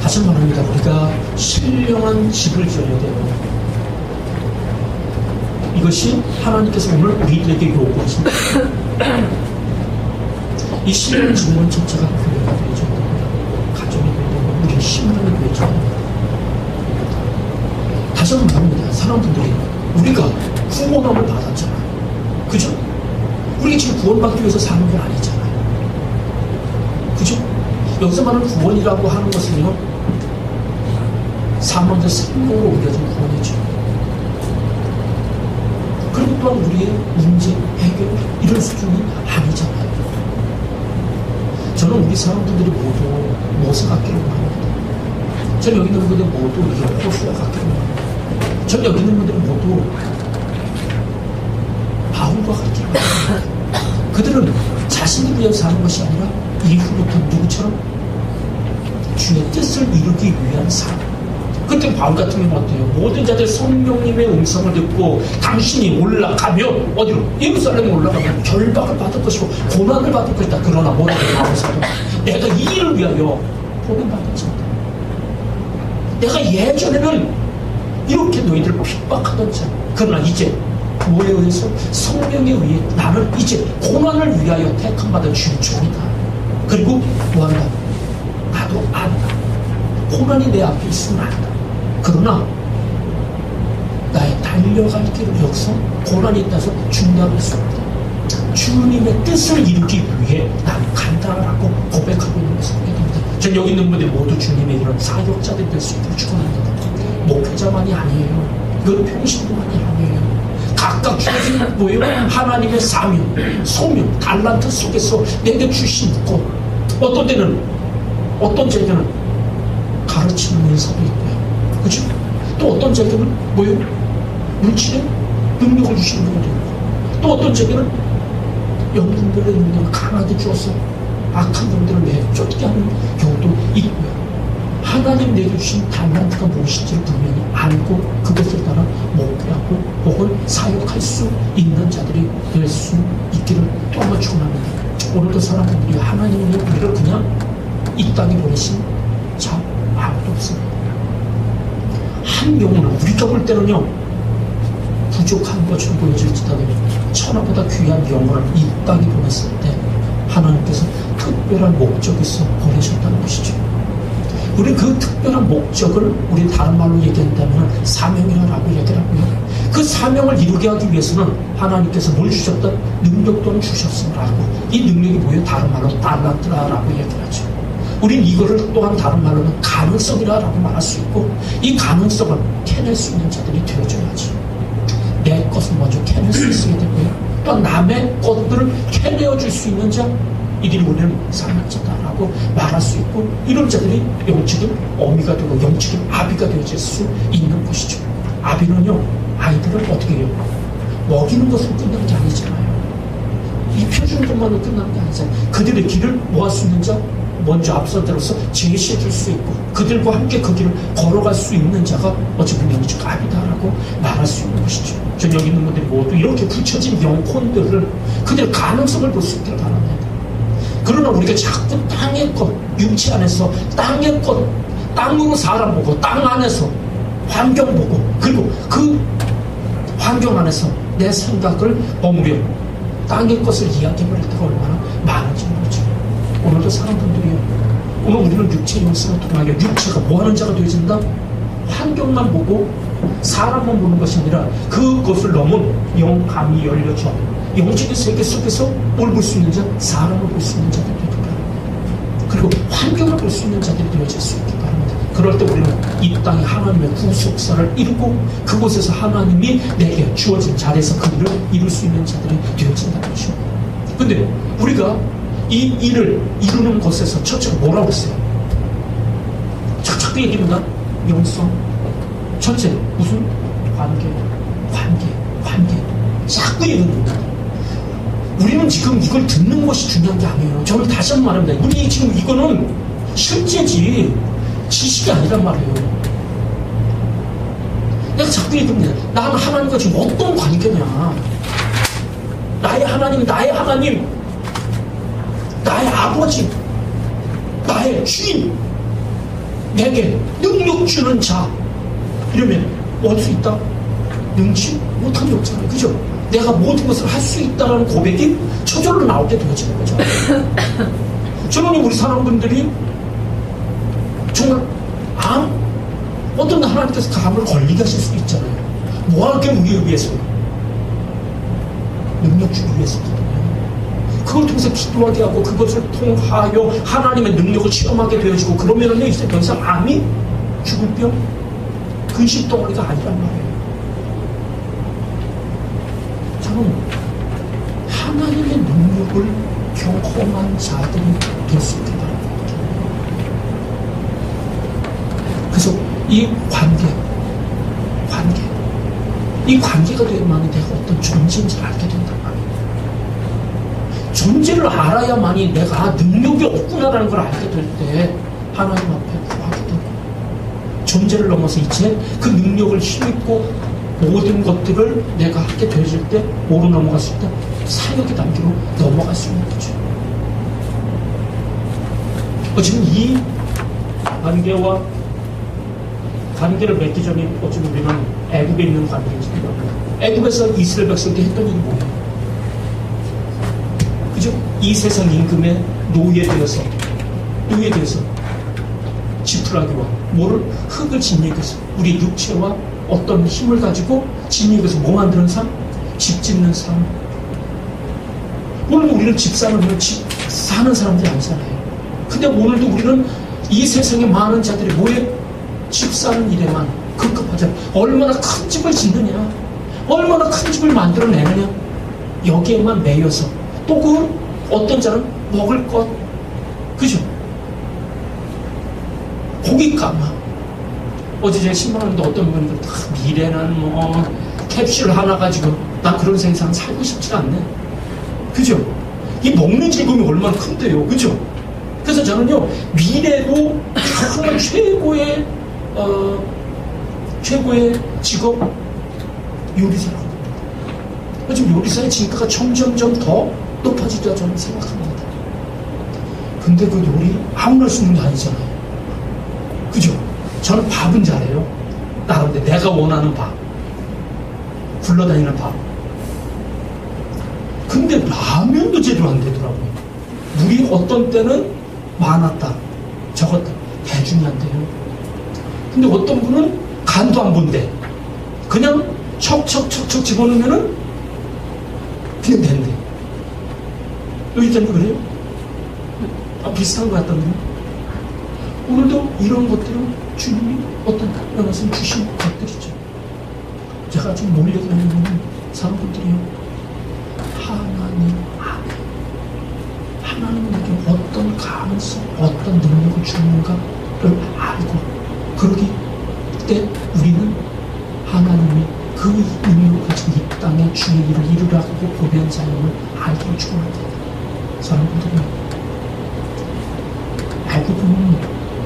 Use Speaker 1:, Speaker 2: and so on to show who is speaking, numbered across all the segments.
Speaker 1: 다시 말합니다. 우리가 신령한 집을 지어야 돼요. 이것이 하나님께서 오늘 우리들에게 요구하십니다. 이 신령한 집은 전체가 교회가 되어져야 됩니다. 가정이 되어야 되고 우리 신령이 되어져야 됩니다. 다시 한번 말합니다. 사람들이 우리가 구원함을 받았잖아요. 그죠? 우리가 지금 구원받기 위해서 사는 건 아니잖아요. 그죠? 여기서 말하는 구원이라고 하는 것은요, 사망자 생명으로 옮겨진 구원이죠. 그리고 또한 우리의 문제 해결 이런 수준이 아니잖아요. 저는 우리 사람들이 모두 무엇을 갖기를 원합니다. 저는 여기 있는 분들 모두 호수와 갖기를 원합니다. 저는 여기 있는 분들은 모두 바울과 같기를 원합니다. 그들은 자신을 위해 사는 것이 아니라 이후부터 누구처럼 주의 뜻을 이루기 위한 삶. 그때 바울 같은 경우는 어때요? 모든 자들 성령님의 음성을 듣고 당신이 올라가면 어디로? 예루살렘에 올라가면 결박을 받을 것이고 고난을 받을 것이다. 그러나 뭐라고 바울사도 내가 이 일을 위하여 복음 받았습니다. 내가 예전에는 이렇게 너희들을 핍박하던 자, 그러나 이제 뭐에 의해서 성령에 의해 나는 이제 고난을 위하여 택함받은 주의 종이다. 그리고 뭐한다? 나도 안다. 고난이 내 앞에 있으면 안다. 그러나 나의 달려갈 길을 여기서 고난이 있다서 중단할 수 없다. 주님의 뜻을 이루기 위해 난 간다라고 고백하고 있는 것을 보게 됩니다. 전 여기 있는 분들 모두 주님의 이런 사역자들이 될 수 있도록 축원합니다. 목회자만이 아니에요. 이건 평신도만이 아니에요. 각각 주어진 뭐예요? 하나님의 사명, 소명, 달란트 속에서 내게 주신 것. 어떤 때는 어떤 제자는 가르치는 은사도 있고요. 그죠? 또 어떤 제자는 뭐예요? 물질의 능력을 주시는 경우도 있고, 또 어떤 제자는 영분별의 능력을 강하게 주어서 악한 영들을 내쫓게 하는 경우도 있고요. 하나님 내게 주신 달란트가 무엇인지를 분명히 알고 그것을 따라 목회하고 혹은 사역할 수 있는 자들이 될 수 있기를 또 한번 축원합니다. 오늘도 사람들이 하나님이 우리를 그냥 이 땅에 보내신 자 아무도 없습니다. 한 경우는 우리가 볼 때는요 부족한 것처럼 보여질지라도 천하보다 귀한 영혼을 이 땅에 보냈을 때 하나님께서 특별한 목적이 있어 보내셨다는 것이죠. 우리 그 특별한 목적을 우리 다른 말로 얘기한다면 사명이라고 얘기를 하고요. 그 사명을 이루게 하기 위해서는 하나님께서 뭘 주셨던 능력 또는 주셨으라고. 이 능력이 뭐예요? 다른 말로 달란트라고 얘기를 하죠. 우린 이거를 또한 다른 말로는 가능성이라고 말할 수 있고, 이 가능성을 캐낼 수 있는 자들이 되어줘야지. 내 것을 먼저 캐낼 수 있어야 되고요. 또 남의 것들을 캐내어줄 수 있는 자, 이들이 우리는 사역자다라고 말할 수 있고, 이런 자들이 영적인 어미가 되고 영적인 아비가 되어질 수 있는 것이죠. 아비는요, 아이들을 어떻게 해요? 먹이는 것으로 끝난 게 아니잖아요. 입혀주는 것만으로 끝난 게 아니잖아요. 그들의 길을 모할 수 있는 자, 먼저 앞선 자로서 제시해 줄 수 있고, 그들과 함께 그 길을 걸어갈 수 있는 자가 어찌 보면 영적 아비다라고 말할 수 있는 것이죠. 전 여기 있는 분들이 모두 이렇게 붙여진 영혼들을, 그들의 가능성을 볼 수 있기를 바랍니다. 그러나 우리가 자꾸 땅의 것, 육체 안에서 땅의 것, 땅으로 사람 보고, 땅 안에서 환경 보고, 그리고 그 환경 안에서 내 생각을 버무려 땅의 것을 이야기해버릴 때가 얼마나 많은지 모르죠. 오늘도 사람들이요, 오늘 우리는 육체 영성을 통하여 육체가 뭐하는 자가 되어진다? 환경만 보고 사람만 보는 것이 아니라 그것을 넘은 영감이 열려져 영적인 세계 속에서 뭘 볼 수 있는 자? 사람을 볼 수 있는 자들이 되길 바랍니다. 그리고 환경을 볼 수 있는 자들이 되어질 수 있길 바랍니다. 그럴 때 우리는 이 땅에 하나님의 구속사를 이루고 그곳에서 하나님이 내게 주어진 자리에서 그 일을 이룰 수 있는 자들이 되어진다는 것이죠. 근데 우리가 이 일을 이루는 것에서 첫째가 뭐라고 했어요? 자꾸 얘기합니다. 영성. 첫째, 무슨? 관계. 자꾸 얘기합니다. 우리는 지금 이걸 듣는 것이 중요한 게 아니에요. 저는 다시 한번 말합니다. 우리 지금 이거는 실제지 지식이 아니란 말이에요. 내가 자꾸 얘기합니다. 나는 하나님과 지금 어떤 관계냐. 나의 하나님, 나의 아버지, 나의 주인. 내게 능력 주는 자 이러면 얻을 수 있다? 능치 못한 게 없잖아요. 그죠? 내가 모든 것을 할 수 있다는 고백이 저절로 나올 때 되어지는 거죠. 저는 우리 사람분들이 정말 어떤 하나님께서 감을 걸리게 하실 수도 있잖아요. 뭐 할 게 우리에 위해서? 능력 주기 위해서거든요. 그걸 통해서 기도하게 하고 그것을 통하여 하나님의 능력을 체험하게 되어지고 그러면은 이제 더 이상 암이 죽을 병 근심 덩어리가 아니란 말이에요. 저는 하나님의 능력을 경험한 자들이 될 수 있게 바랍니다. 그래서 이 관계가 되야만이 내가 어떤 존재인지를 알게 된단 말이에요. 존재를 알아야만이 내가 능력이 없구나라는 걸 알게 될 때 하나님 앞에 구하게 되고 존재를 넘어서 이제 그 능력을 힘입고 모든 것들을 내가 하게 되어질 때 뭐로 넘어갔을 때 사역의 단계로 넘어갈 수 있는 거죠. 지금 이 관계를 맺기 전에 어쩌면 우리는 애국에 있는 관계입니다. 애국에서 이스라엘 백성들이 했던 일이 뭐예요? 그죠? 이 세상 임금의 노예 되어서 지푸라기와 흙을 짓이겨서 우리 육체와 어떤 힘을 가지고 짓이겨서 뭐 만드는 삶? 집 짓는 삶. 오늘 우리는 집 사는 사람들이 아니잖아요. 근데 오늘도 우리는 이 세상에 많은 자들이 뭐에 집 사는 일에만 급급하잖아요. 얼마나 큰 집을 짓느냐, 얼마나 큰 집을 만들어내느냐, 여기에만 매여서 또 그 어떤 자는 먹을 것, 그죠? 고깃가마. 어제 제가 신문하는데 어떤 분들이 다 미래는 뭐 캡슐 하나 가지고 난 그런 세상 살고 싶지 않네. 그죠? 이 먹는 즐거움이 얼마나 큰데요. 그죠? 그래서 저는요, 미래도 정말 최고의 직업 요리사라고 합니다. 지금 요리사의 진가가 점점점 더 높아지리라 저는 생각합니다. 근데 그 요리 아무나 할 수 있는 게 아니잖아요. 그죠? 저는 밥은 잘해요. 나름대로 내가 원하는 밥, 굴러다니는 밥. 근데 라면도 제대로 안 되더라고요. 물이 어떤 때는 많았다, 적었다, 대중이 안 돼요. 근데 어떤 분은 간도 안 본대. 그냥 척척척척 집어넣으면은 그냥 된대. 여기 때는 그래요? 비슷한 것 같던데. 오늘도 이런 것들은 주님이 어떤 것을 주신 것들이죠. 제가 지금 몰려다니는 사람들이요, 하나님에게 어떤 가능성, 어떤 능력을 주는가를 알고, 그러기 때 우리는 하나님이 그 능력을 가지고 이 땅에 주의 일을 이루라고 보낸 사람을 알기를 축원합니다. 사람들이요,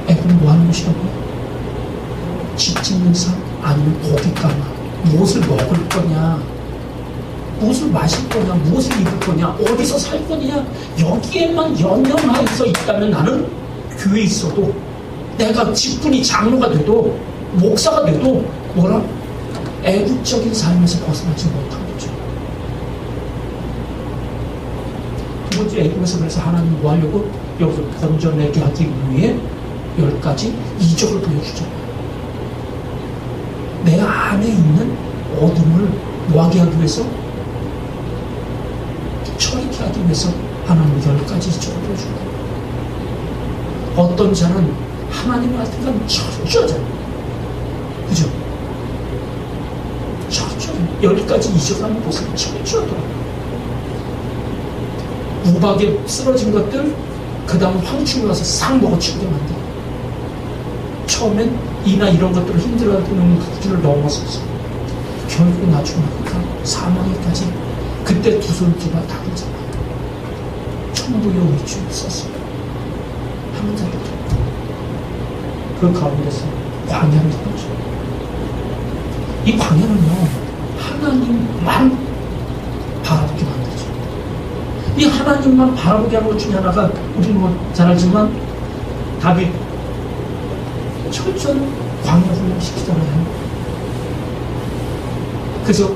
Speaker 1: 애굽은 뭐 하는 것이라고요? 집 짓는 삶, 아니면 고깃가마, 무엇을 먹을 거냐, 무엇을 마실 거냐, 무엇을 입을 거냐, 어디서 살 거냐, 여기에만 연연하여서 있다면 나는 교회에 있어도, 내가 직분이 장로가 돼도, 목사가 돼도 뭐라? 애국적인 삶에서 벗어나지 못한 거죠. 두 번째, 애국에서 그래서 하나님 뭐 하려고? 여기서 건져내게 하기 위해 10가지 이적을 보여주잖아요. 내 안에 있는 어둠을 뭐하게 하기 위해서? 처리케 하기 위해서 하나님 10가지 이적을 보여줍니다. 어떤 자는 하나님 같은 건 철저하잖아요. 그죠? 철저해요. 10가지 이적하는 모습은 철저하더라고요. 우박에 쓰러진 것들, 그 다음 황충이 와서 싹 먹어치우게 만들어요. 처음엔 이나 이런 것들을 힘들어하는 그들을 넘어서서 결국 나중에 사망에까지, 그때 두 손 두 발 다 되잖아요. 천부의 의지를 썼어요. 하는 자들. 그 가운데서 광야를 보죠. 이 광야는요, 하나님만 바라보게 만들죠. 이 하나님만 바라보게 하는 것 중에 하나가, 우리는 뭐 잘 알지만 다윗 철저한 광야 훈련시키잖아요. 그래서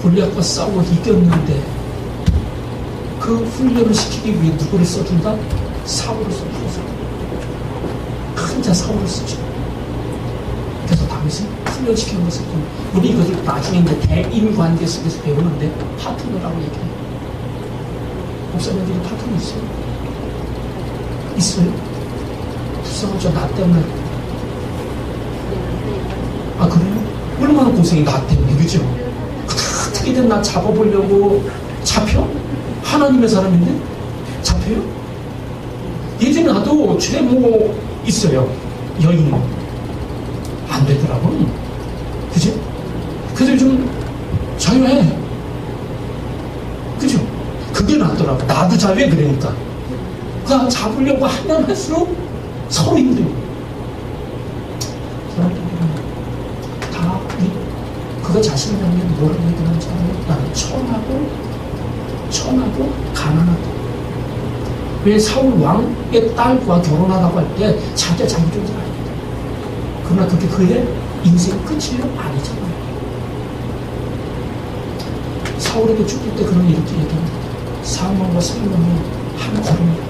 Speaker 1: 골리앗과 싸워 이겼는데 그 훈련을 시키기 위해 누구를 써준다? 사울을 써주셔서 큰 자 사울을 쓰죠. 그래서 다윗은 훈련시키는 것을 우리 이것을 나중에 이제 대인관계 속에서 배우는데 파트너라고 얘기해요. 목사님들이 파트너 있어요? 있어요? 불쌍하죠. 나 때문에. 아 그래요? 얼마나 고생이 나 때문에. 그죠? 어떻게든 나 잡아보려고 잡혀? 하나님의 사람인데? 잡혀요? 예전에 나도 최모 있어요. 여인. 안 되더라고. 그죠? 그래서 좀 자유해. 그죠? 그게 낫더라고. 나도 자유해. 그러니까. 그 잡으려고 하면 할수록 서로 힘들고. 사람들은 다 그가 자신을 보면 뭐라고 얘기하는지 알아요? 나는 천하고 가난하다. 왜 사울 왕의 딸과 결혼하다고 할 때 자기가 자기 존재를 압니다. 그러나 그게 그의 인생 끝이에요? 아니잖아요. 사울에게 죽을 때 그는 이렇게 얘기합니다. 사망과 생명이 한 걸음이다.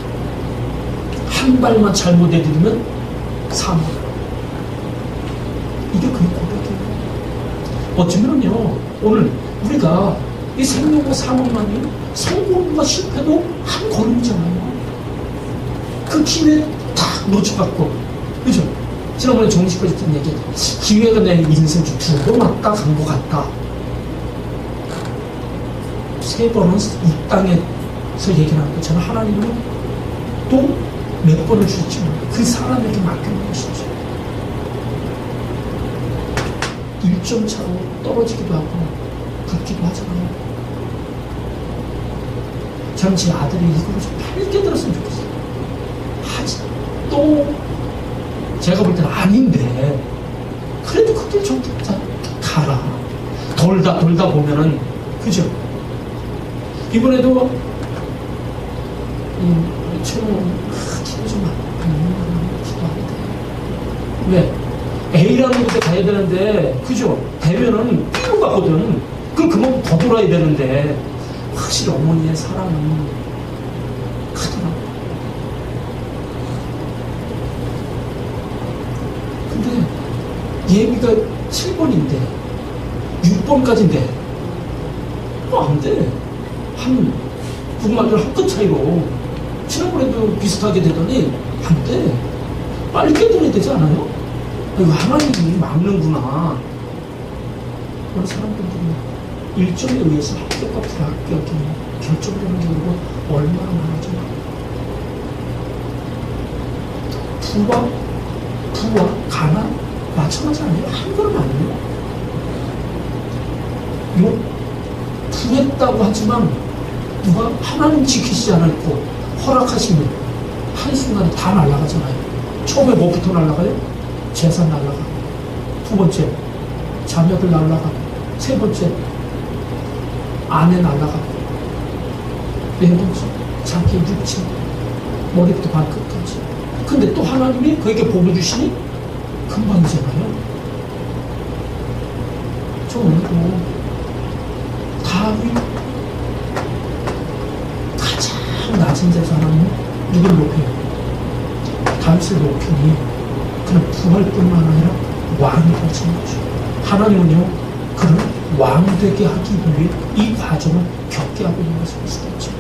Speaker 1: 한 발만 잘못해드리면 사망. 이게 그의 고백이에요. 어쩌면요, 오늘 우리가 이 생명과 사망만이 성공과 실패도 한 걸음이잖아요. 그 기회 딱 놓쳐갖고, 그죠? 지난번에 정식까지 듣는 얘기, 기회가 내 인생 중 2번 왔다 간 것 같다. 3번은 이 땅에서 얘기를 하는 것처럼 하나님은 또 몇 번을 주셨지만 그 사람에게 맡기는 것이죠. 1점 차로 떨어지기도 하고 붙기도 하잖아요. 저는 제 아들이 이거를 좀 밝게 들었으면 좋겠어요. 하지 또 제가 볼 때는 아닌데 그래도 그 길 좀 가라. 돌다 보면은 그죠? 이번에도 최근 기도 좀 기도하는데 왜? A라는 곳에 가야 되는데 그죠? 되면은 B로 가거든. 그만 더 돌아야 되는데 확실히 어머니의 사랑은 크더라고. 근데 예비가 7번인데 6번까지인데 안 돼. 북말들 한 끗 차이로 지난번에도 비슷하게 되더니 안 돼. 빨리 깨달아야 되지 않아요? 이거 하나님이 막는구나. 그런 사람들은 일정에 의해서 합격과 불합격이 결정되는 경우가 얼마나 많아져요. 부와 가난 마찬가지 아니에요? 한 걸음 아니에요? 부했다고 하지만 누가 하나님 지키시지 않았고 허락하시면 한순간에 다 날아가잖아요. 처음에 뭐부터 날아가요? 재산 날아가고, 2번째 자녀들 날아가고, 3번째 아내 날아가고, 4번째 자기 육체 머리부터 발끝까지. 근데 또 하나님이 그에게 복을 주시니 금방이잖아요. 저 오늘도 다윗 가장 낮은 데서 하나님은 누굴 높여요? 다윗을 높이니 그는 부활뿐만 아니라 왕이 되신 거죠. 하나님은요, 그를 왕 되게 하기 위해 이 과정을 겪게 하고 있는 것을 볼 수가 있죠.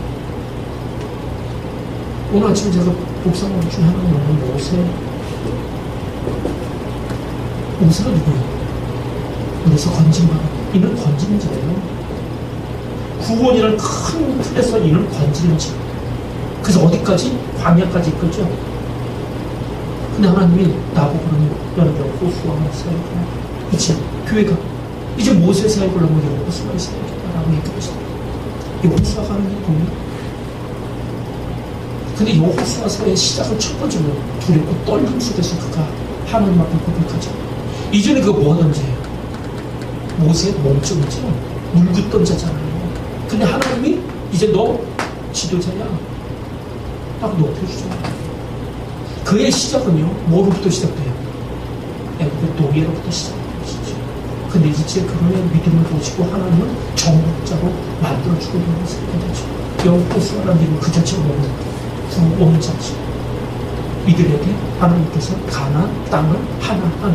Speaker 1: 오늘 아침에 제가 묵상한 것 중에 하나는 모세가 누구예요? 그래서 건진받아. 이는 건지는 자예요. 구원이라는 큰 틀에서 이는 건지는 자. 그래서 어디까지? 광야까지 이끌죠. 근데 하나님이 나보고는 여러분 호수아 사역을 이제 교회가 이제 모세 사역을 하면 여러분 호수아 사역이다라고 얘기했어요. 이 호수아가 하는 게 뭐예요? 근데 이 호수아 사역의 시작을 첫 번째로 두렵고 떨림 속에서 그가 하나님 앞에 고백하죠. 이전에 그거 뭐 하던 자예요? 모세 몸종이죠. 물 긋던 자잖아요. 근데 하나님이 이제 너 지도자야. 딱 높여주죠. 그의 시작은요, 뭐로부터 시작돼요? 그 노예로부터 시작된 것이죠. 근데 이제 그의 믿음을 보시고 하나님은 정복자로 만들어주고 있는 것을 보게 되죠. 여호수아라는 이름은 그 자체로 구원자죠. 이들에게 하나님께서 가나안 땅을 하나하나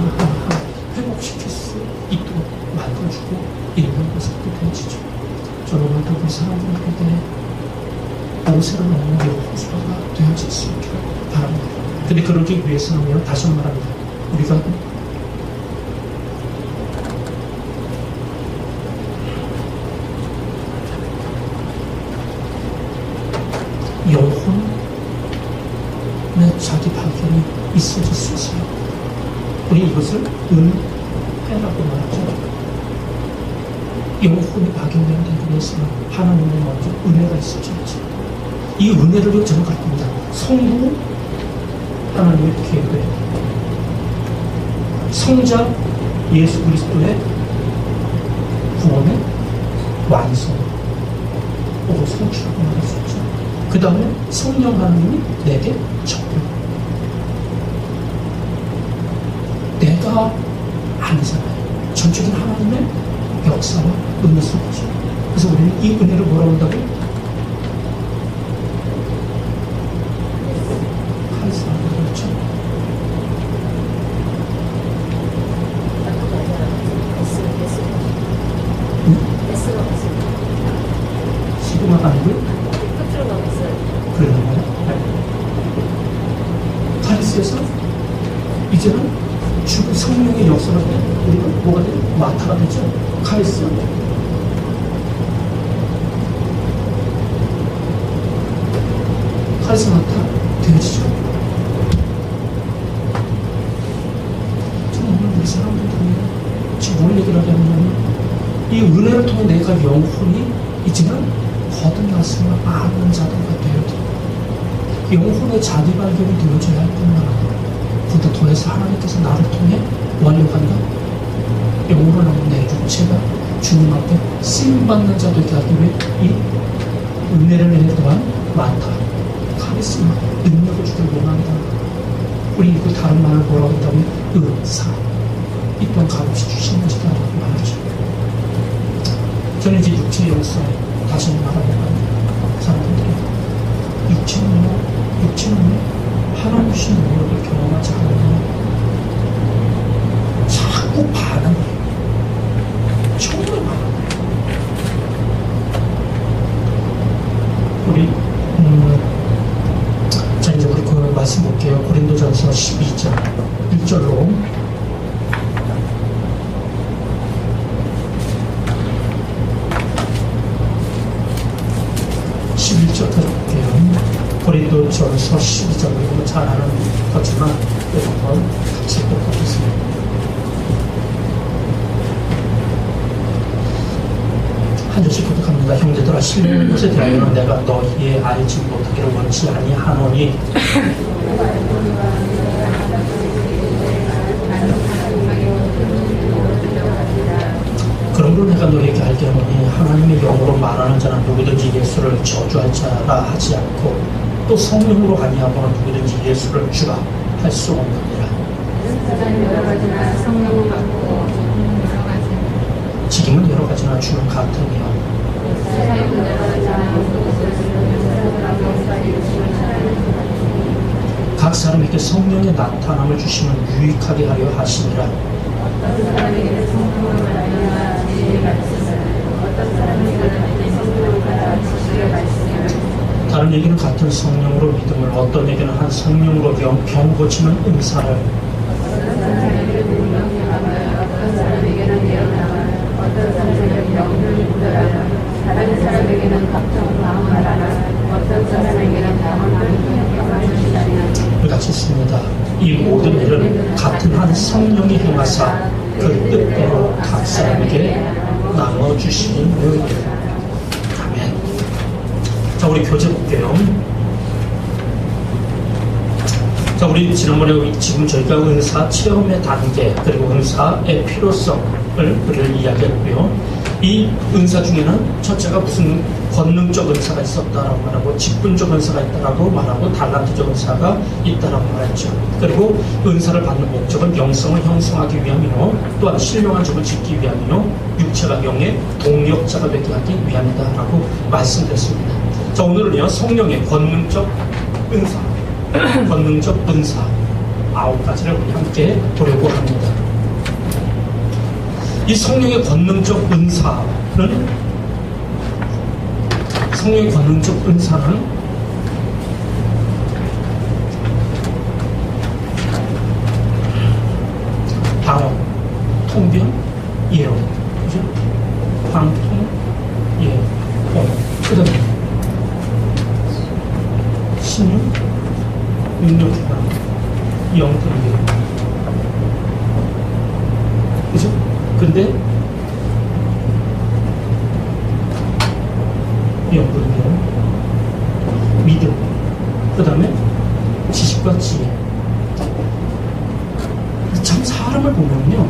Speaker 1: 회복시킬 수 있도록 만들어주고 있는 것을 보게 되죠. 저는 오늘도 그 사람들에게 모세를 넘는 여호수아가 되어질 수 있기를 바랍니다. 근데 그러기 위해서는 다시 말합니다. 우리가 영혼의 자기 발견이 있어질 수 있어요. 우리 이것을 은혜라고 말하죠. 영혼이 발견되기 위해서는 하나님의 먼저 은혜가 있어져야죠. 이 은혜를 저는 갖고 있다. 성부 하나님의 계획, 성자 예수 그리스도의 구원의 완성, 혹은 성취라고 말할 수 있죠. 그 다음에 성령 하나님이 내게 적용. 내가 아니잖아요. 전적인 하나님의 역사와 은혜 속이죠. 그래서 우리는 이 은혜를 뭐라고 한다고? 카리스마라고 그랬죠. 시그마가 아니고요? 그러는 거예요. 카리스에서 이제는 죽은 성령의 역사가 돼. 우리가 뭐가 돼? 마타가 되죠. 카리스. 카리스 마타 되어지죠. 저는 우리 사람들 통해 지금 뭘 얘기를 하냐면 이 은혜를 통해 내가 영혼이 이제는 거듭났으면 아는 자들과 되어야 돼. 영혼의 자기 발견이 되어져야 할 뿐만 아니라 그보다 더해서 하나님께서 나를 통해 완료한다. 영혼을 넘는 내 육체가 주님 앞에 쓰임받는 자 되게 하기 위해 이 은혜를 내게 또한 많다. 카리스마, 능력을 주길 원한다. 우리 이거 다른 말을 뭐라고 한다면 은사. 이 또한 값없이 주시는 것이다라고 말하죠. 저는 이제 육체의 역사에 다시 말하면 사람들이 육체는요 하나님 주신 능력을 경험하지 않으면 자꾸 반응해요. 정말 반응해요. 우리 자 이제 우리 그 말씀 볼게요. 고린도전서 12장 1절로 11절까지 볼게요. 고린도전서 12장 이거 잘 아는 거지만 한번 같이 읽어보겠습니다. 한 절씩 고백합니다. 형제들아 신령한 것에 대하여는 내가 너희의 알지 못하기를 원치 아니하노니 그러므로 내가 너희에게 알게 하노니 하나님의 영으로 말하는 자는 누구든지 예수를 저주할 자라 하지 않고 또 성령으로 아니하고는 누구든지 예수를 주라 할 수 없느니라. 지금은 여러 가지나 주는 같으며 각 사람에게 성령의 나타남을 주시면 유익하게 하려 하시니라. 다른 얘기는 같은 성령으로 믿음을, 어떤 얘기는 한 성령으로 병 고치는 은사를,
Speaker 2: 다른 사람에게는 각종 마음을 알아 어떤 사람에게는 마음을 주시다니
Speaker 1: 같이 있습니다. 이 모든 일은 같은 한 성령이 행하사 그 뜻대로 각 사람에게 나눠주시는 거예요. 아멘. 자, 우리 교재 볼게요. 자, 우리 지난번에 지금 저희가 은사 체험의 단계 그리고 은사의 필요성을 우리를 이야기했고요. 이 은사 중에는 첫째가 무슨 권능적 은사가 있었다라고 말하고 직분적 은사가 있다라고 말하고 달란트적 은사가 있다라고 말했죠. 그리고 은사를 받는 목적은 영성을 형성하기 위함이요 또한 신령한 적을 짓기 위함이요 육체가 영의 동력자가 되게 하기 위함이다라고 말씀드렸습니다. 자, 오늘은요 성령의 권능적 은사 권능적 은사 9가지를 우리 함께 보려고 합니다. 이 성령의 권능적 은사는 방언, 통변, 예언, 그죠? 방통, 예언, 그 다음에 신유, 능력 주관, 영분별, 그죠? 근데 영분별, 믿음, 그 다음에 지식과 지혜. 참 사람을 보면요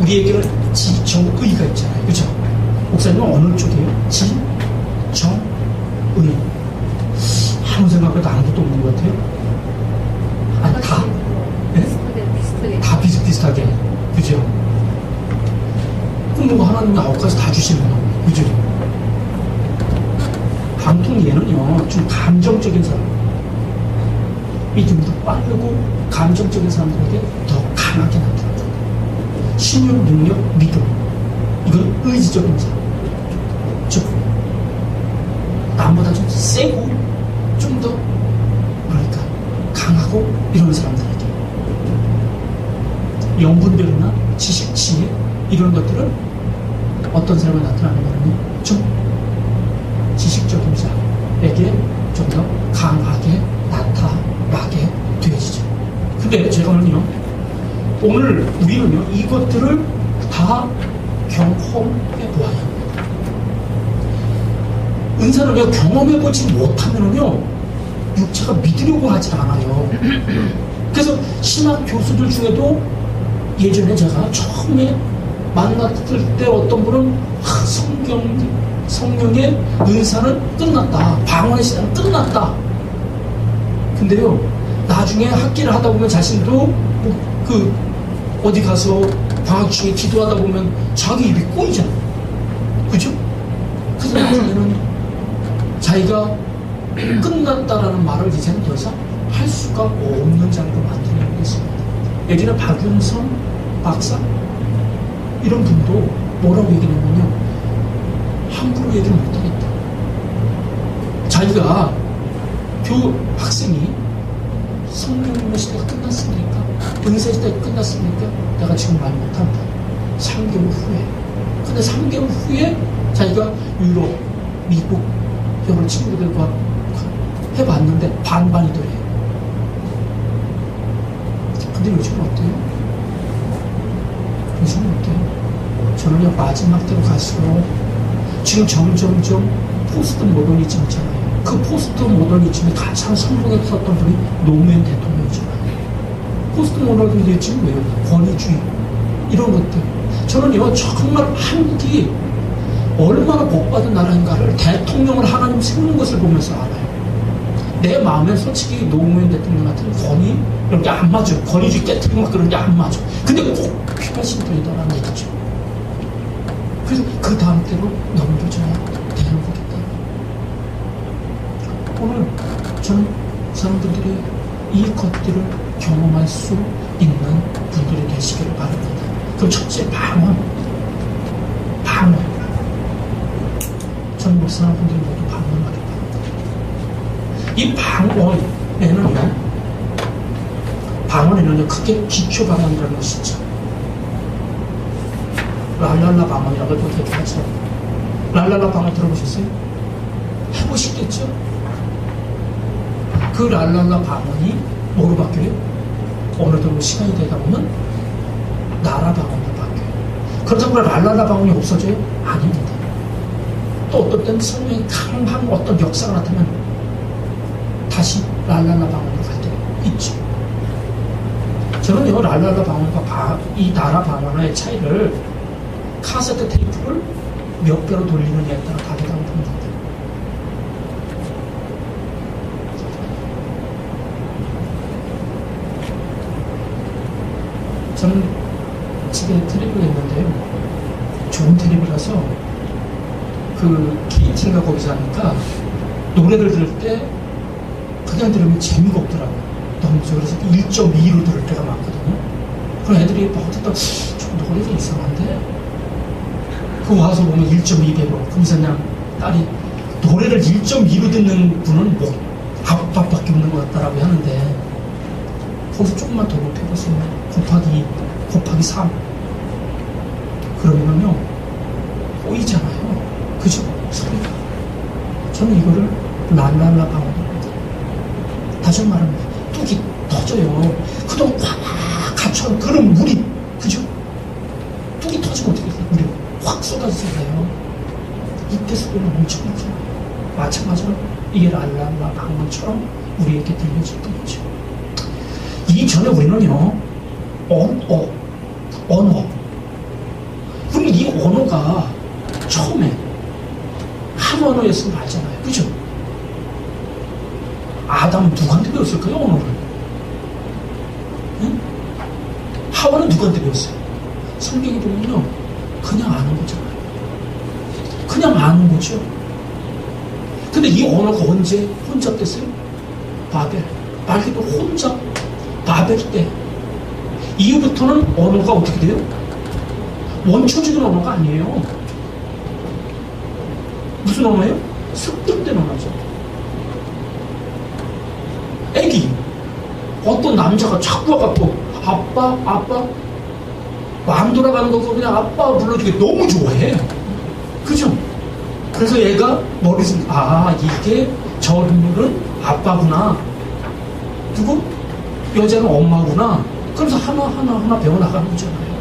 Speaker 1: 우리에게는 지, 정, 의가 있잖아요. 그죠? 목사님은 어느 쪽이에요? 지, 정, 의. 아무 생각해도 아무것도 없는 것 같아요. 아니 다 네? 다 비슷비슷하게. 그죠? 그럼 뭐 하나님이 9가지 다 주시는 거예요. 그죠? 방통 얘는요 좀 감정적인 사람, 믿음도 빠르고 감정적인 사람들에게 더 강하게 나타납니다. 신용, 능력, 믿음, 이건 의지적인 사람, 즉 남보다 좀 세고 좀 더 뭐랄까 강하고 이런 사람들에게 영분별이나 지식, 지혜 이런 것들은 어떤 사람이 나타나느냐면 좀 지식적인 자에게 좀 더 강하게 나타나게 되어지죠. 근데 제가 오늘 우리는요 이것들을 다 경험해 보아야 합니다. 은사를 왜 경험해 보지 못하면요 육체가 믿으려고 하질 않아요. 그래서 신학 교수들 중에도 예전에 제가 처음에 만났을 때 어떤 분은 성령의 은사는 끝났다, 방언의 시대는 끝났다. 근데요 나중에 학기를 하다 보면 자신도 어디 가서 방학 중에 기도하다 보면 자기 입이 꼬이잖아. 그죠? 그래서 나중에는 자기가 끝났다라는 말을 이제는 더 이상 할 수가 없는 자리로 만들어내고 있습니다. 예전에 박윤성 박사 이런 분도 뭐라고 얘기했냐면요 함부로 얘기를 못하겠다. 자기가 학생이 성령의 시대가 끝났습니까? 은사 시대가 끝났습니까? 내가 지금 말 못한다. 3개월 후에. 근데 3개월 후에 자기가 유럽, 미국 여러 친구들과 해봤는데 반반이더래요. 근데 요즘은 어때요? 요즘은 어때요? 저는요 마지막 때로 갈수록 지금 점점점 포스트 모더니즘 있잖아요. 그 포스트 모더니즘에 가장 성공했었던 분이 노무현 대통령이잖아요. 포스트 모더니즘 왜요? 권위주의 이런 것들. 저는요 정말 한국이 얼마나 복받은 나라인가를 대통령을 하나님 세우는 것을 보면서 알아요. 내 마음엔 솔직히 노무현 대통령 같은 권위 이런 게 안 맞아요. 권위주의 깨트리고 막 그런 게 안 맞아. 근데 꼭 필요하신 분이다라는 얘기죠. 그래서 그 다음 때로 넘겨줘야 되는 거겠다. 오늘 저는 사람들이 이 것들을 경험할 수 있는 분들이 되시기를 바랍니다. 그럼 첫째 방언. 전 목사분들이 모두 방언하기 바랍니다. 이 방언에는요 크게 기초 방언이라는 것이 있죠. 랄랄라 방언이라고 그렇게 하죠. 랄랄라 방언 들어보셨어요? 해보시겠죠? 그 랄랄라 방언이 뭐로 바뀌어요? 어느 정도 시간이 되다 보면 나라 방언으로 바뀌어요. 그렇다고 랄랄라 방언이 없어져요? 아닙니다. 또 어떤 때는 성령이 강한 어떤 역사가 나타나면 다시 랄랄라 방언으로 갈 때가 있죠. 저는요 랄랄라 방언과 이 나라 방언의 차이를 카세트 테이프를 몇 배로 돌리느냐에 따라 다르다고 봅니다. 저는 집에 텔레비가 있는데요. 좋은 텔레비라서 그 KT인가 거기서 하니까 노래를 들을 때 그냥 들으면 재미가 없더라고요. 너무 그래서 1.2로 들을 때가 많거든요. 그럼 애들이 막 듣다 저 노래가 이상한데? 그 와서 보면 1.2배로. 그래서 그냥 딸이 노래를 1.2로 듣는 분은 뭐 아빠밖에 없는 것 같다라고 하는데 거기서 조금만 더 높여보세요. 곱하기 3. 그러면요 꼬이잖아요. 그죠? 소리가. 저는 이거를 랄랄라 방언입니다. 다시 말하면 뚝이 터져요. 그동안 꽉 갇혀온 그런 물이, 그죠? 뚝이 터지면 어떻게 돼요? 물이 확 쏟아지잖아요. 이때 소리는 엄청 나잖아요. 마찬가지로 이게 랄랄라 방언처럼 우리에게 들려질 거죠. 이전에 우리는요 언어. 우리 이 언어가 처음에 한 언어였으면 알잖아요. 그죠? 아담은 누구한테 배웠을까요? 언어를. 응? 하와는 누구한테 배웠어요? 성경에 보면요 그냥 아는 거잖아요. 그냥 아는 거죠. 근데 이 언어가 언제 혼잡됐어요? 바벨. 말 그대로 혼잡 바벨 때. 이후부터는 언어가 어떻게 돼요? 원초적인 언어가 아니에요. 무슨 언어예요? 습득된 언어죠. 애기 어떤 남자가 자꾸 와갖고 아빠 마음 돌아가는 거고 그냥 아빠 불러주기 너무 좋아해. 그죠? 그래서 얘가 머릿속에 이게 저 인물은 아빠구나. 누구? 여자는 엄마구나. 그래서 하나 배워나가는 거잖아요.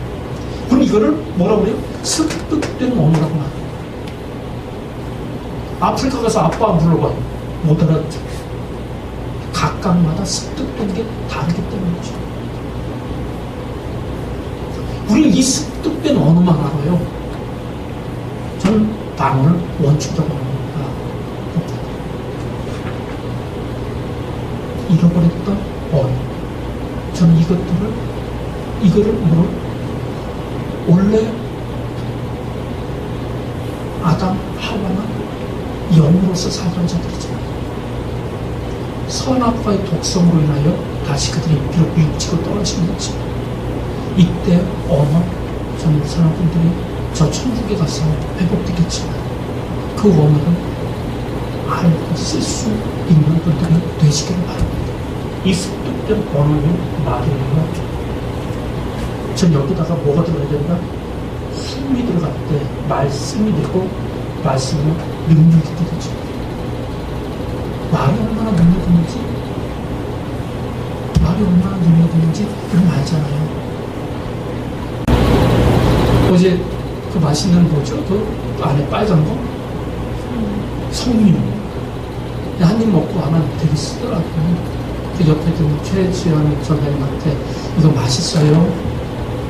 Speaker 1: 그럼 이거를 뭐라고 그래요? 습득된 언어라고 말해요. 아프리카 가서 아빠 불러봐. 못 알아듣죠. 각각마다 습득된 게 다르기 때문이죠. 우리는 이 습득된 언어만 알아요. 저는 방언을 원초적 언어다. 잃어버렸던 언어. 저는 이거를 원래 아담, 하와는 영으로서 살던 자들이잖아요. 선악과의 독성으로 인하여 다시 그들이 비록 육지로 떨어지긴 했지만 이때 언어, 저는 사람분들이 저 천국에 가서 회복되겠지만 그 언어를 알고 쓸 수 있는 분들이 되시기를 바랍니다. 이 습득된 언어는 말이에요. 전 여기다가 뭐가 들어가야 된다? 숨이 들어갈 때 말씀이 되고 말씀은 능력이 되죠. 말이 얼마나 능력이 있는지 그럼 알잖아요. 어제 그 맛있는 뭐죠? 그 안에 빨간 거? 성류. 한 입 먹고 하면 되게 쓰더라고요. 그 옆에 든 최지현 전장님한테 이거 맛있어요?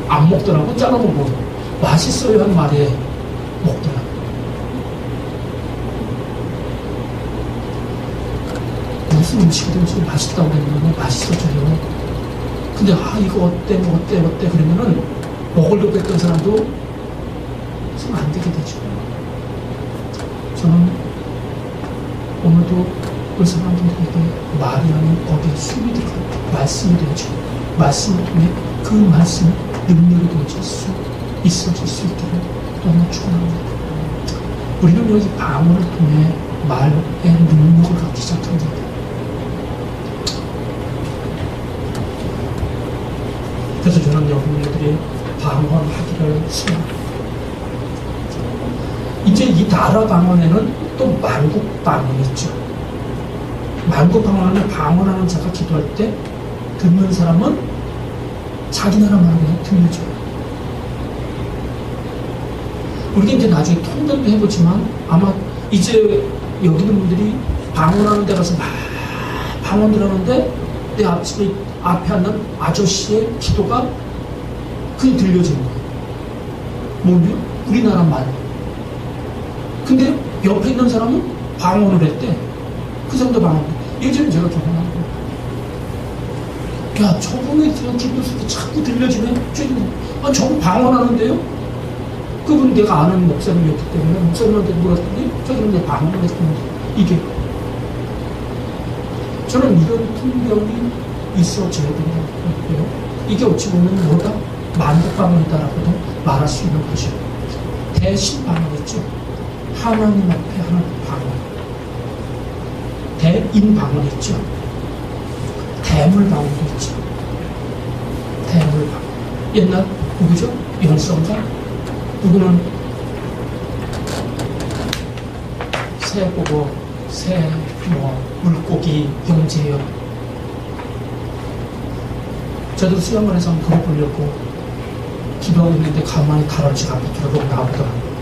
Speaker 1: 안 먹더라고. 잘라보고 맛있어요 한 말에 먹더라고. 무슨 음식이든지 맛있다고 그러면 맛있어져요. 근데 이거 어때 그러면은 먹으려고 했던 사람도 좀 안 되게 되죠. 저는 오늘도 그 사람들에게 말이 아닌 거기에 숨이 들어가요. 말씀이 되죠. 말씀을 통해 그 말씀 능력이 되어질 수 있어질 수 있기를 너무 축원합니다. 우리는 여기 방언을 통해 말의 능력을 갖기 시작합니다. 그래서 저는 여러분들이 방언하기를 소원합니다. 이제 이 나라 방언에는 또 만국 방언이 있죠. 만국 방언은 방언하는 자가 기도할 때 듣는 사람은 자기 나라 말을 그냥 들려줘요. 우리가 이제 나중에 통변도 해보지만 아마 이제 여기 있는 분들이 방언하는 데 가서 막 방언들 하는데 내 앞에 앉는 아저씨의 기도가 그게 들려지는 거예요. 뭐냐? 우리나라 말. 근데 옆에 있는 사람은 방언을 했대. 그 사람도 방언. 예전에 제가 경험한 거. 야, 저분의 기도 소리 자꾸 들려지네. 저분 방언하는데요? 그분 내가 아는 목사님이었기 때문에 목사님한테 물었더니 저분은 내 방언을 했는데 이게 저는 이런 풍경이 있어져야 된다고 생각해요. 이게 어찌 보면 뭐다? 만국방언이다라고도 말할 수 있는 것이에요. 대신방언이죠. 하나님 앞에 하는 방언. 대인방언이 있죠. 대물방언도 있죠. 대물방언. 옛날 누구죠? 영성가? 누구는 새 보고 새 물고기 영재요. 저도 수영을 해서 한번 그거 보려고 기도하고 있는데 가만히 다람쥐가 앞에 들어보고 나오더라고요.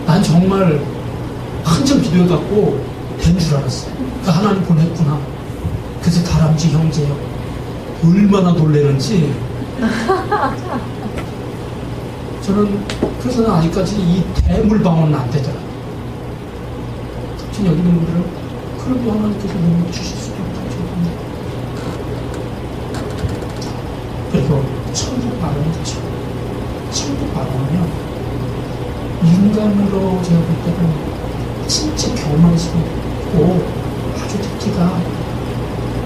Speaker 1: 난 정말 한참 기도해갖고 된 줄 알았어요. 그러니까 하나님 보냈구나. 그래서 다람쥐 형제요. 얼마나 놀래는지. 저는 그래서 아직까지 이 대물방언은 안 되더라고요. 여기 있는 분들은 그래도 하나님께서 능력 주실 수도 있다고 생각합니다. 그리고 천국 발언이 있죠. 천국 발언은요, 인간으로 제가 볼 때는 진짜 교만스럽고 아주 듣기가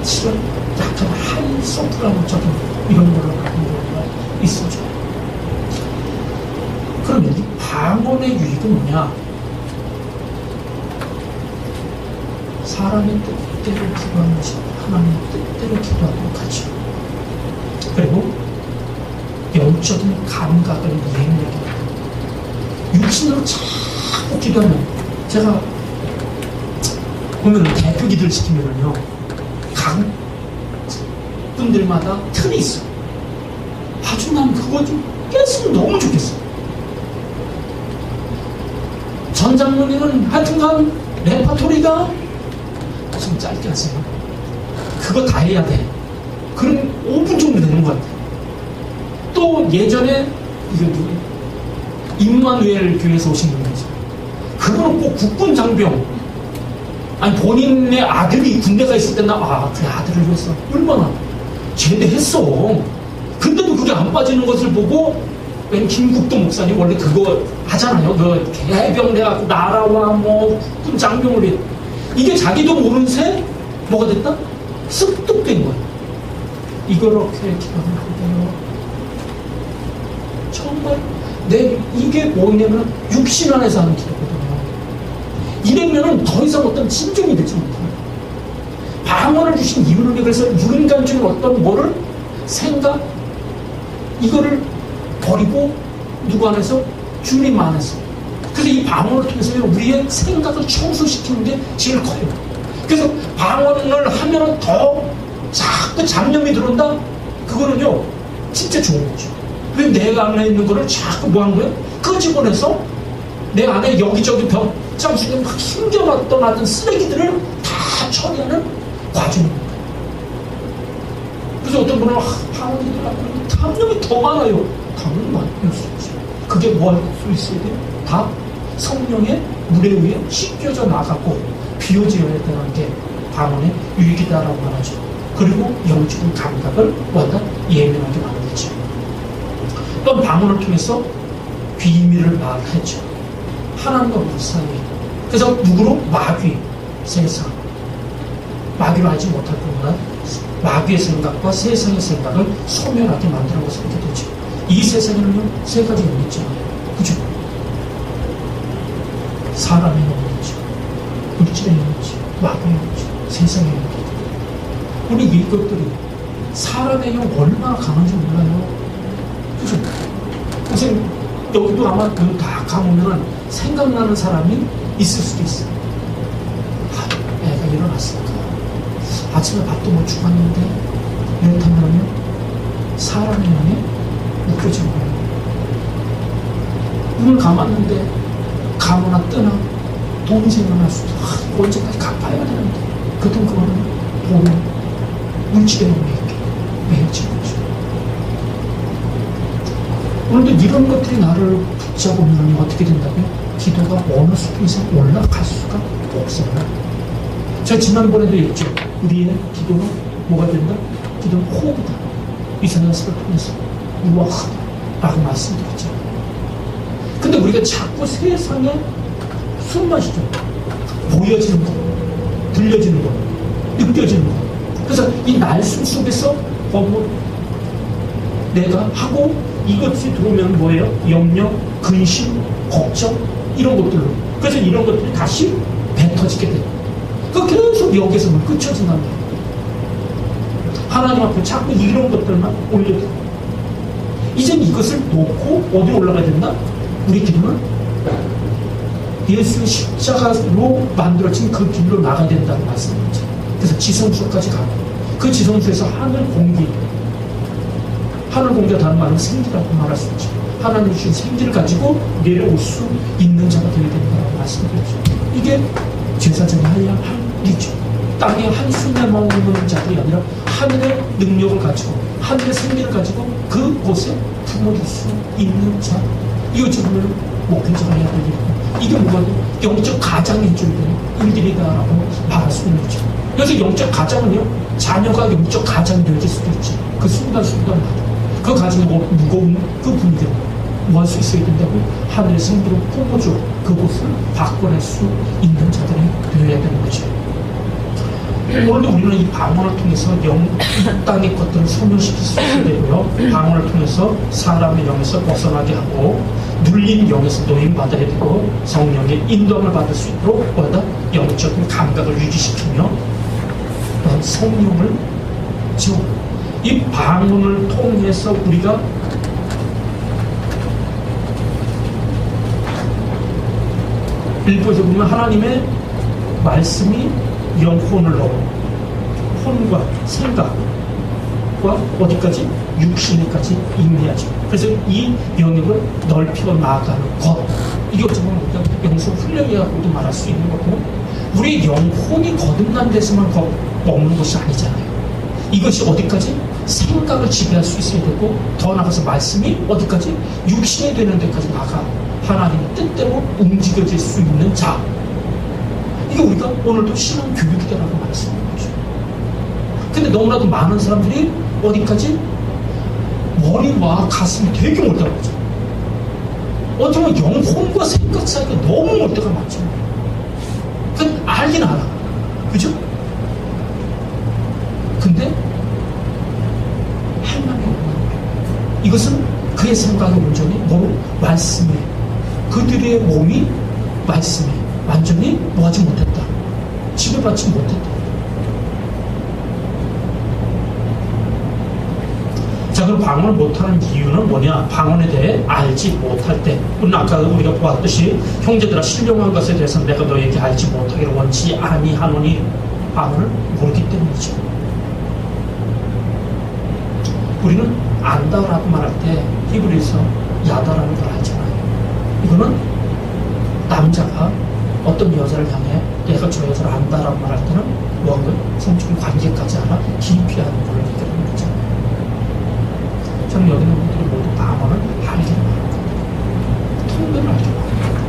Speaker 1: 실은 약간 하이 소프라노적인 이런 걸로 가는 경우가 있어죠. 그럼 여기 방언의 유익은 뭐냐? 사람의 뜻대로 기도하는 것이 하나님의 뜻대로 기도하도록 하죠. 그리고 영적인 감각을 이행하게 육신으로 자꾸 기도하면 제가 보면 대표 기도를 시키면요 각 분들마다 틀이 있어. 아주 난 그거 좀 깼으면 너무 좋겠어. 전 장로님은 하여튼간 레파토리가 좀 짧게 하세요. 그거 다 해야 돼. 그럼 5분 정도 되는 것 같아. 또 예전에 이거 임마누엘 교회에서 오신 분이죠. 그거는 꼭 국군 장병. 아니 본인의 아들이 군대가 있을 때나 그 아들을 위해서 얼마나 제대했어. 근데도 그게 안 빠지는 것을 보고 웬 김국도 목사님 원래 그거 하잖아요. 그 개병돼갖고 나라와 뭐 국군 장병을 위해. 이게 자기도 모르는 새 뭐가 됐다? 습득된 거예요. 이렇게 기도하면 안 돼요. 정말 이게 뭐냐면 육신 안에서 하는 기도거든요. 이러면은 더 이상 어떤 진정이 되지 못해요. 방언을 주신 이유는 그래서 인간 중에 어떤 뭐를 생각 이거를 버리고 누구 안에서 주님 안에서. 그래서 이 방언을 통해서 우리의 생각을 청소시키는 게 제일 커요. 그래서 방언을 하면은 더 자꾸 잡념이 들어온다? 그거는요, 진짜 좋은 거죠. 왜 내가 안에 있는 거를 자꾸 뭐 한 거예요? 끄집어내서 내 안에 여기저기 벽장 속에 막 숨겨놨던 어떤 쓰레기들을 다 처리하는 과정입니다. 그래서 어떤 분은 방언이 들어가면 담념이 더 많아요. 담념이 많을 수 있죠. 그게 뭐 할 수 있어야 돼요? 다 성령의 물에 의해 씻겨져 나가고 비워져야 되는 게 방언의 유익이다라고 말하죠. 그리고 영적인 감각을 워낙 예민하게 만들죠. 또 방언을 통해서 비밀을 말하죠. 하나님과 우리 사이에. 그래서 누구로? 마귀, 세상. 마귀로 하지 못할 뿐만 마귀의 생각과 세상의 생각을 소멸하게 만드는 것을 보게 되죠. 이 세상에는요, 세 가지 영이 있잖아요. 그죠? 사람의 영이 있죠. 물질의 영이 있죠. 마귀의 영이 있죠. 세상의 영이 있죠. 우리 이것들이 사람의 영 얼마나 강한지 몰라요. 그죠? 선생님, 여기도 아마 다 가보면 생각나는 사람이 있을 수도 있어요. 애가 일어났을까? 아침에 밥도 못 주었는데, 이렇다면 사람의 영에 묶여진 거예요. 눈을 감았는데, 감거나 뜨나, 돈이 생각날 수도, 이거 언제까지 갚아야 되는데, 그땐 그거는 돈, 물질의 영에 매여진 거죠. 오늘도 이런 것들이 나를 붙잡으면 어떻게 된다고요? 기도가 어느 수준 이상 올라갈 수가 없어요. 제가 지난번에도 얘기했죠. 우리의 기도는 뭐가 된다? 기도는 호흡이다. 이사야서를 통해서 우아하다 라고 말씀드렸죠. 근데 우리가 자꾸 세상에 숨 마시죠. 보여지는 거, 들려지는 거, 느껴지는 거. 그래서 이 날숨 속에서 내가 하고 이것이 들어오면 뭐예요? 염려, 근심, 걱정 이런 것들로. 그래서 이런 것들이 다시 뱉어지게 돼요. 그 계속 여기서만 끝쳐진단 말이에요. 하나님 앞에 자꾸 이런 것들만 올려요. 이젠 이것을 놓고 어디 올라가야 된다? 우리 기도는 예수의 십자가로 만들어진 그 길로 나가야 된다는 말씀이죠. 그래서 지성소까지 가고 그 지성소에서 하늘 공기가 다른 말은 생기라고 말할 수 있죠. 하나님 주신 생기를 가지고 내려올 수 있는 자가 되어야 된다고 말씀드렸죠. 이게 제사장이 해야 할 일이죠. 땅에 한숨에 머무는 자들이 아니라 하늘의 능력을 가지고 하늘의 생기를 가지고 그곳에 품어줄 수 있는 자. 이거 지금 목회자가 해야 될 일이고 이게 뭐가 영적 가장이 해줘야 되는 일들이다라고 말할 수 있는 거죠. 그래서 영적 가장은요, 자녀가 영적 가장이 되어질 수도 있지. 그 순간순간마다 그 가정에 무거운 그 분들 뭐 할 수 있어야 된다고? 하늘의 생기로 품어줘 그곳을 바꿔낼 수 있는 자들이 되어야 되는 거죠. 오늘도 우리는 이 방언을 통해서 이 땅의 것들을 소멸시킬 수 있어야 되고요. 방언을 통해서 사람의 영에서 벗어나게 하고 눌린 영에서 노임받아야 되고 성령의 인도함을 받을 수 있도록 뭐다? 영적인 감각을 유지시키며 성령을 이 방언을 통해서 우리가 일부에서 보면 하나님의 말씀이 영혼을 넣어 혼과 생각과 어디까지? 육신에까지 임해야죠. 그래서 이 영역을 넓혀 나아가는 것, 이게 어쩌면 우리가 영성 훈련이라고도 말할 수 있는 거고, 우리 영혼이 거듭난 데서만 머무는 것이 아니잖아요. 이것이 어디까지? 생각을 지배할 수 있어야 되고, 더 나아가서 말씀이 어디까지? 육신이 되는 데까지 나가 하나님의 뜻대로 움직여질 수 있는 자. 이게 우리가 오늘도 신앙 교육이다라고 말씀하는 거죠. 근데 너무나도 많은 사람들이 어디까지? 머리와 가슴이 되게 멀다고 하죠. 어쩌면 영혼과 생각 사이가 너무 멀 때가 많죠. 그건 알긴 알아. 그죠? 근데 행함이 없는 거예요. 이것은 그의 생각의 온전히 뭐로? 말씀에 그들의 몸이 말씀에 완전히 뭐하지 못했다. 지배받지 못했다. 자, 그럼 방언을 못하는 이유는 뭐냐? 방언에 대해 알지 못할 때. 아까 우리가 보았듯이 형제들아 신령한 것에 대해서 내가 너에게 알지 못하기를 원치 아니하노니 방언을 모르기 때문이죠. 우리는 안다라고 말할 때 히브리서 야다라는 걸 알잖아요. 이거는 남자가 어떤 여자를 향해 내가 저 여자를 안다라고 말할 때는 뭐하고요? 성적인 관계까지 알아 깊이 하는 걸 얘기하는 거잖아요. 저는 여기 있는 분들이 모두 방언을 알기를 바랍니다. 통변을 알기를 바랍니다.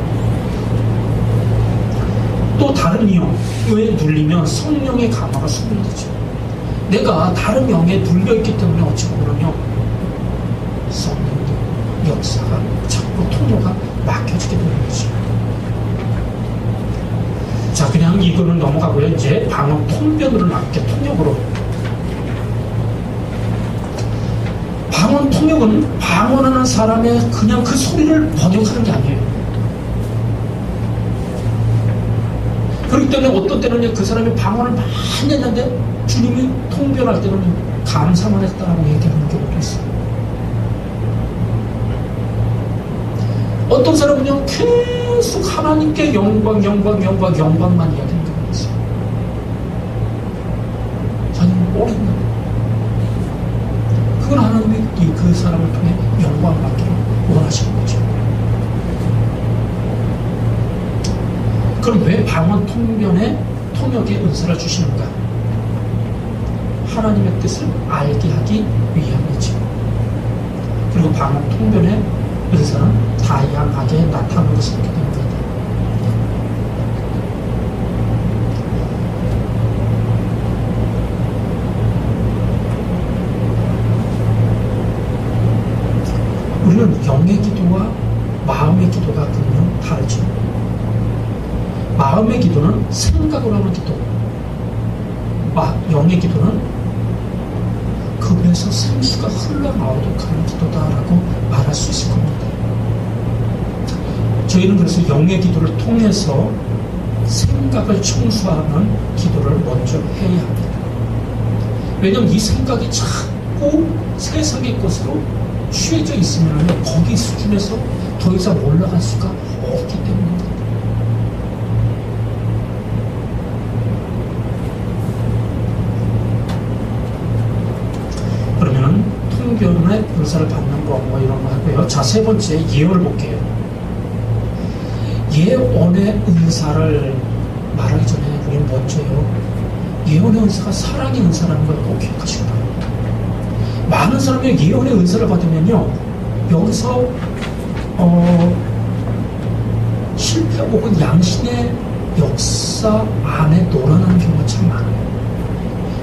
Speaker 1: 또 다른 영에 눌리면 성령의 감화가 소멸되죠. 내가 다른 영에 눌려있기 때문에 어찌 보면요, 성령의 역사가 자꾸 통로가 막혀지게 되는 거죠. 자, 그냥 이거는 넘어가고요. 이제 방언 통변으로 나갈게요. 통역으로. 방언 통역은 방언하는 사람의 그냥 그 소리를 번역하는 게 아니에요. 그렇기 때문에 어떤 때는 그 사람이 방언을 많이 했는데 주님이 통변할 때는 감사만 했다라고 얘기하는 경우도 있어요. 어떤 사람은요 계속 하나님께 영광만 이야기하는 경우가 있어요. 자기는 오랫동안 그건 하나님이 그 사람을 통해 영광을 받기를 원하시는 거죠. 그럼 왜 방언 통역의 은사를 주시는가? 하나님의 뜻을 알게 하기 위함이죠. 그리고 방언 통변의 은사는 다양하게 나타나는 것을 보게 됩니다. 우리는 영의 기도와 마음의 기도가 분명 다르죠. 마음의 기도는 생각으로 하는 기도, 영의 기도는 급에서 생수가 흘러나오도록 하는 기도다라고 말할 수 있을 겁니다. 저희는 그래서 영의 기도를 통해서 생각을 청소하는 기도를 먼저 해야 합니다. 왜냐하면 이 생각이 자꾸 세상의 것으로 취해져 있으면 거기 수준에서 더 이상 올라갈 수가 없기 때문입니다. 그러면 통변의 은사를 받는 거 이런 거 하고요. 자, 세 번째 예언을 볼게요. 예언의 은사를 말하기 전에 우리는 먼저요, 예언의 은사가 사랑의 은사라는 걸 꼭 기억하시기 바랍니다. 많은 사람이 예언의 은사를 받으면요, 여기서 실패 혹은 양심의 역사 안에 놀아나는 경우가 참 많아요.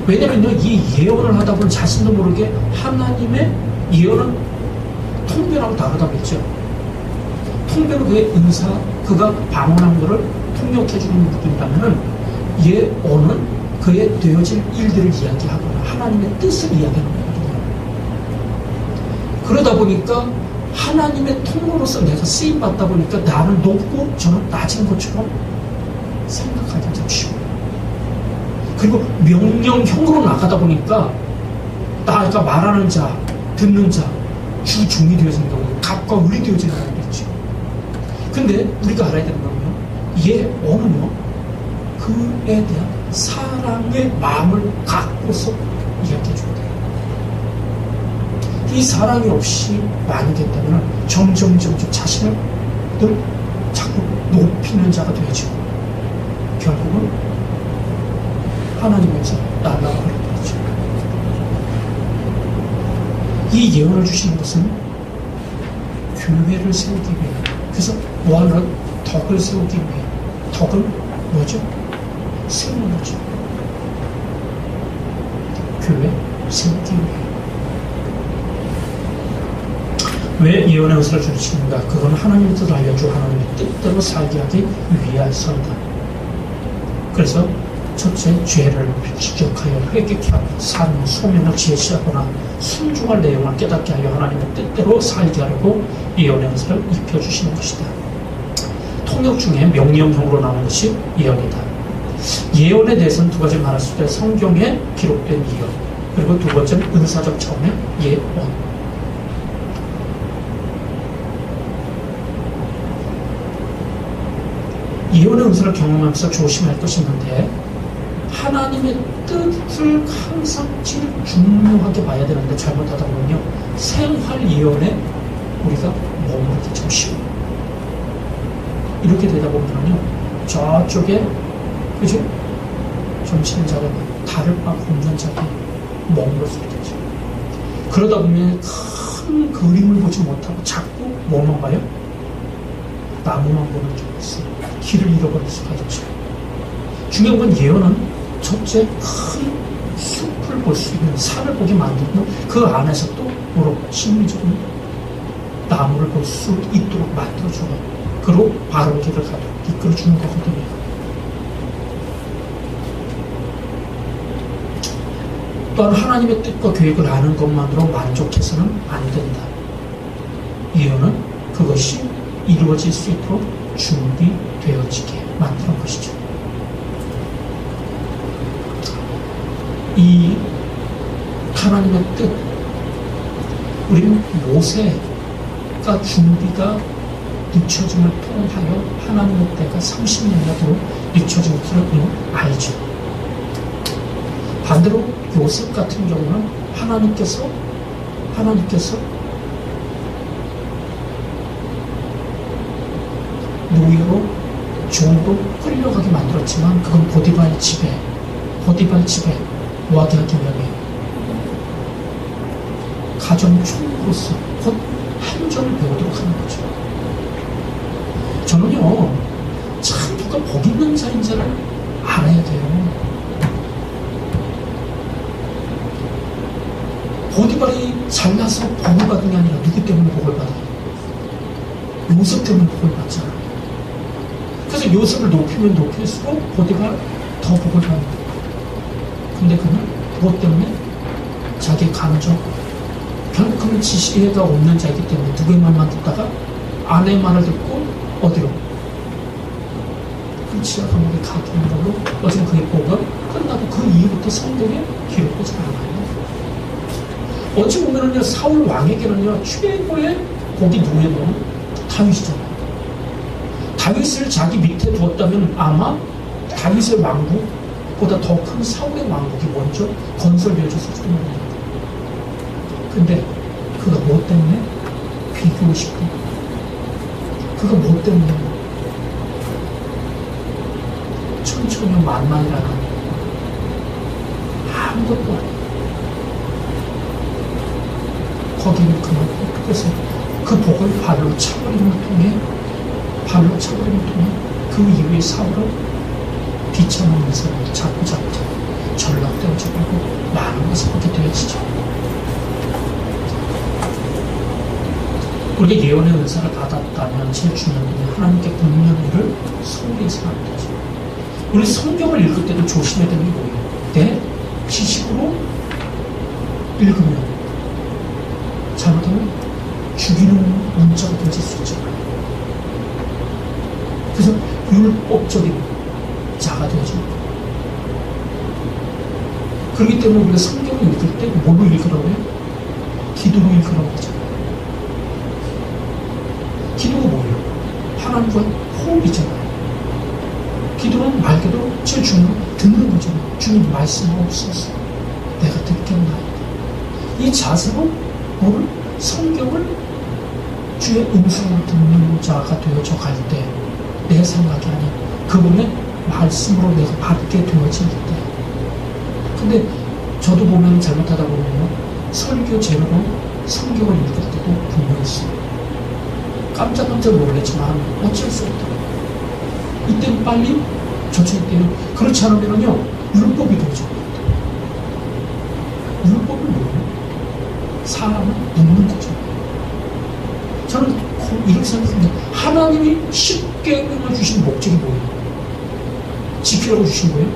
Speaker 1: 왜냐면요, 이 예언을 하다 보면 자신도 모르게 하나님의 예언은 통변하고 다르다고 했죠. 통변은 그의 은사, 그가 방언한 것을 통역해주는 부분이라면, 예언은 그의 되어질 일들을 이야기하거나 하나님의 뜻을 이야기하는 거거든요. 그러다 보니까 하나님의 통로로서 내가 쓰임받다 보니까 나는 높고 저는 낮은 것처럼 생각하기 좀 쉬워요. 그리고 명령형으로 나가다 보니까 나가 말하는 자, 듣는 자, 주 종이 되어지는 경우, 갑과 을이 되어지는 경우도 있죠. 근데 우리가 알아야 되는 건요, 예언은요, 그에 대한 사랑의 마음을 갖고서 이야기해줘야 돼요. 이 사랑이 없이 많이 됐다면 점점 자신을 늘 자꾸 높이는 자가 되어지고 결국은 하나님에서 날아가게 되죠. 이 예언을 주시는 것은 교회를 세우기 위해, 그래서 뭐하는 덕을 세우기 위해, 덕은 뭐죠? 세우는 거죠. 교회 세우기 위해. 왜 예언의 은사를 주시는가? 그건 하나님의 뜻을 알려주고 하나님의 뜻대로 살게 하기 위해서이다. 그래서 첫째, 죄를 지적하여 회개케 하고 삶의 소명을 제시하거나 순종할 내용을 깨닫게 하여 하나님의 뜻대로 살게 하려고 예언의 은사를 입혀주시는 것이다. 통역 중에 명령형으로 나오는 것이 예언이다. 예언에 대해서는 두 가지 말할 수 있다. 성경에 기록된 예언, 그리고 두 번째는 은사적 차원의 예언. 예언의 은사를 경험하면서 조심할 것이 있는데, 하나님의 뜻을 항상 제일 중요하게 봐야 되는데, 잘못하다 보면요, 생활 예언에 우리가 머무르기 좀 쉬워요. 이렇게 되다 보면요, 저쪽에, 그죠? 점치는 자가 달을 막 굽는 자가 머무를 수 있겠죠. 그러다 보면 큰 그림을 보지 못하고 자꾸 뭐만 봐요? 나무만 보는 경우가 있어요. 길을 잃어버릴 수가 있죠. 중요한 건 예언은 첫째, 큰 숲을 볼 수 있는 산을 보게 만들고 그 안에서 또 뭐로 심리적인 나무를 볼 수 있도록 만들어줘요. 그리고 바른 길을 가도록 이끌어주는 거거든요. 또한 하나님의 뜻과 계획을 아는 것만으로 만족해서는 안 된다. 예언은 그것이 이루어질 수 있도록 준비되어지게 만드는 것이죠. 이 하나님의 뜻, 우리는 모세가 준비가 늦춰짐을 통하여 하나님의 때가 30년이라도 늦춰진 것을 알죠. 반대로 요셉 같은 경우는 하나님께서 노예로 종으로 끌려가게 만들었지만 그건 보디발 집에 모하게 하기 위함에 가정 총으로서 곧 행정을 배우도록 하는 거죠. 저는요, 참 누가 복 있는 자인지를 알아야 돼요. 보디발이 잘나서 복을 받은 게 아니라 누구 때문에 복을 받아요? 요셉 때문에 복을 받잖아. 그래서 요셉을 높이면 높일수록 보디발 더 복을 받는 거예요. 근데 그는 그것 때문에 자기 감정, 결국은 지시가 없는 자이기 때문에 누구의 말만 듣다가 아내의 말을 듣고 어디로? 그 지하 감옥에 가두는 걸로 어쨌든 그의 복은 끝나고 그 이후부터 성경에 기록되지 않아요. 어찌 보면은요, 사울 왕에게는요, 최고의 복이 누구예요? 다윗이잖아요. 다윗을 자기 밑에 두었다면 아마 다윗의 왕국보다 더 큰 사울의 왕국이 먼저 건설되어졌을지도 모릅니다. 근데 그가 뭐 때문에? 비교의식도. 그가 뭐 때문에? 천천히 만만이라는 아무것도 아니에요. 거기는 그만 그래서 그 복을 발로 차버림을 통해 그 이후에 사울은 비참한 인생을 자꾸 전락되어지고 많은 것을 하게 되어지죠. 우리가 예언의 은사를 받았다면 제일 중요한 건 하나님께 분명한 일을 소리해서 하는 거죠. 우리 성경을 읽을 때도 조심해야 되는 게 뭐예요? 내 지식으로 읽으면 잘못하면 죽이는 문자가 되어질 수 있잖아요. 그래서 율법적인 자가 되어지는 거예요. 그렇기 때문에 우리가 성경을 읽을 때 뭘로 읽으라고 해요? 기도로 읽으라고 하잖아요. 기도가 뭐예요? 하나님과의 호흡이잖아요. 기도는 말 그대로 제일 중요한 건 듣는 거잖아요. 주님 말씀하옵소서. 내가 듣겠나이다. 이 자세로 뭐를? 성경을 주의 음성을 듣는 자가 되어져 갈 때 내 생각이 아닌 그분의 말씀으로 내가 받게 되어질 때. 근데 저도 보면 잘못하다 보면요, 설교 제목으로 성경을 읽을 때도 분명히 있어요. 깜짝깜짝 놀랐지만 어쩔 수 없다. 이때는 빨리 저칠 때는 그렇지 않으면요 율법이 되죠. 율법은 뭐예요? 사람을 묻는 거죠. 저는 이렇게 생각합니다. 하나님이 십계명을 주신 목적이 뭐예요? 지키라고 주신 거예요?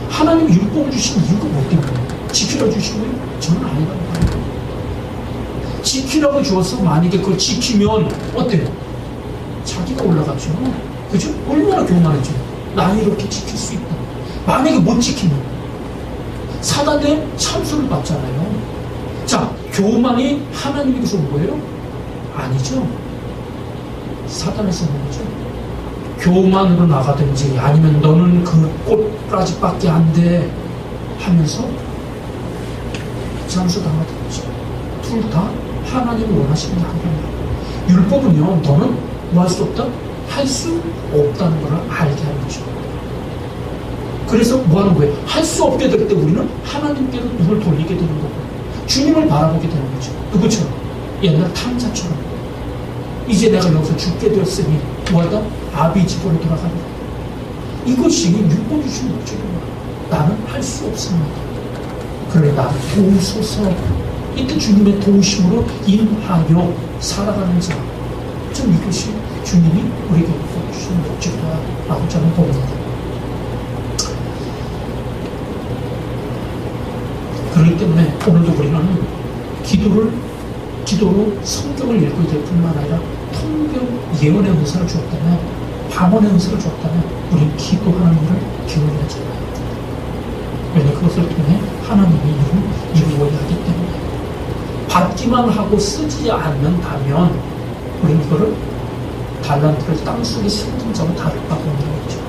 Speaker 1: 하나님이 율법을 주신 이유가 뭐 때문에? 지키라고 주신 거예요? 저는 아니라고 봐요. 지키라고 주어서 만약에 그걸 지키면 어때요? 자기가 올라가죠. 그죠? 얼마나 교만하죠. 나 이렇게 지킬 수 있다. 만약에 못 지키면 사단의 참소를 받잖아요. 자, 교만이 하나님에게서 온 거예요? 아니죠. 사단에서 온 거죠. 교만으로 나가든지 아니면 너는 그 꽃가지밖에 안 돼 하면서 잠수당하든지 둘 다 하나님이 원하시는 게 아니라 율법은요, 너는 뭐 할 수 없다? 할 수 없다는 걸 알게 하는 거죠. 그래서 뭐 하는 거예요? 할 수 없게 될 때 우리는 하나님께로 눈을 돌리게 되는 거고 주님을 바라보게 되는 거죠. 누구처럼? 옛날 탕자처럼. 이제 내가 여기서 죽게 되었으니 뭐하다? 아비 집으로 돌아가는 거예요. 이것이 율법 주신 목적입니다. 나는 할 수 없습니다. 그래 나를 도우소서. 이때 주님의 도우심으로 인하여 살아가는 자. 좀 이것이 주님이 우리에게 주신 목적이다라고 저는 봅니다. 그렇기 때문에 오늘도 우리는 기도로 성경을 읽고 될 뿐만 아니라 통변 예언의 은사를 주었다면, 방언의 은사를 주었다면 우리는 기도하는 일을 기울여야 하잖아요. 왜냐하면 그것을 통해 하나님이 일을 이루어야 하기 때문에. 받기만 하고 쓰지 않는다면 우리는 이거를 달란트를 땅속에 심는 자와 다를 바가 없는 거죠.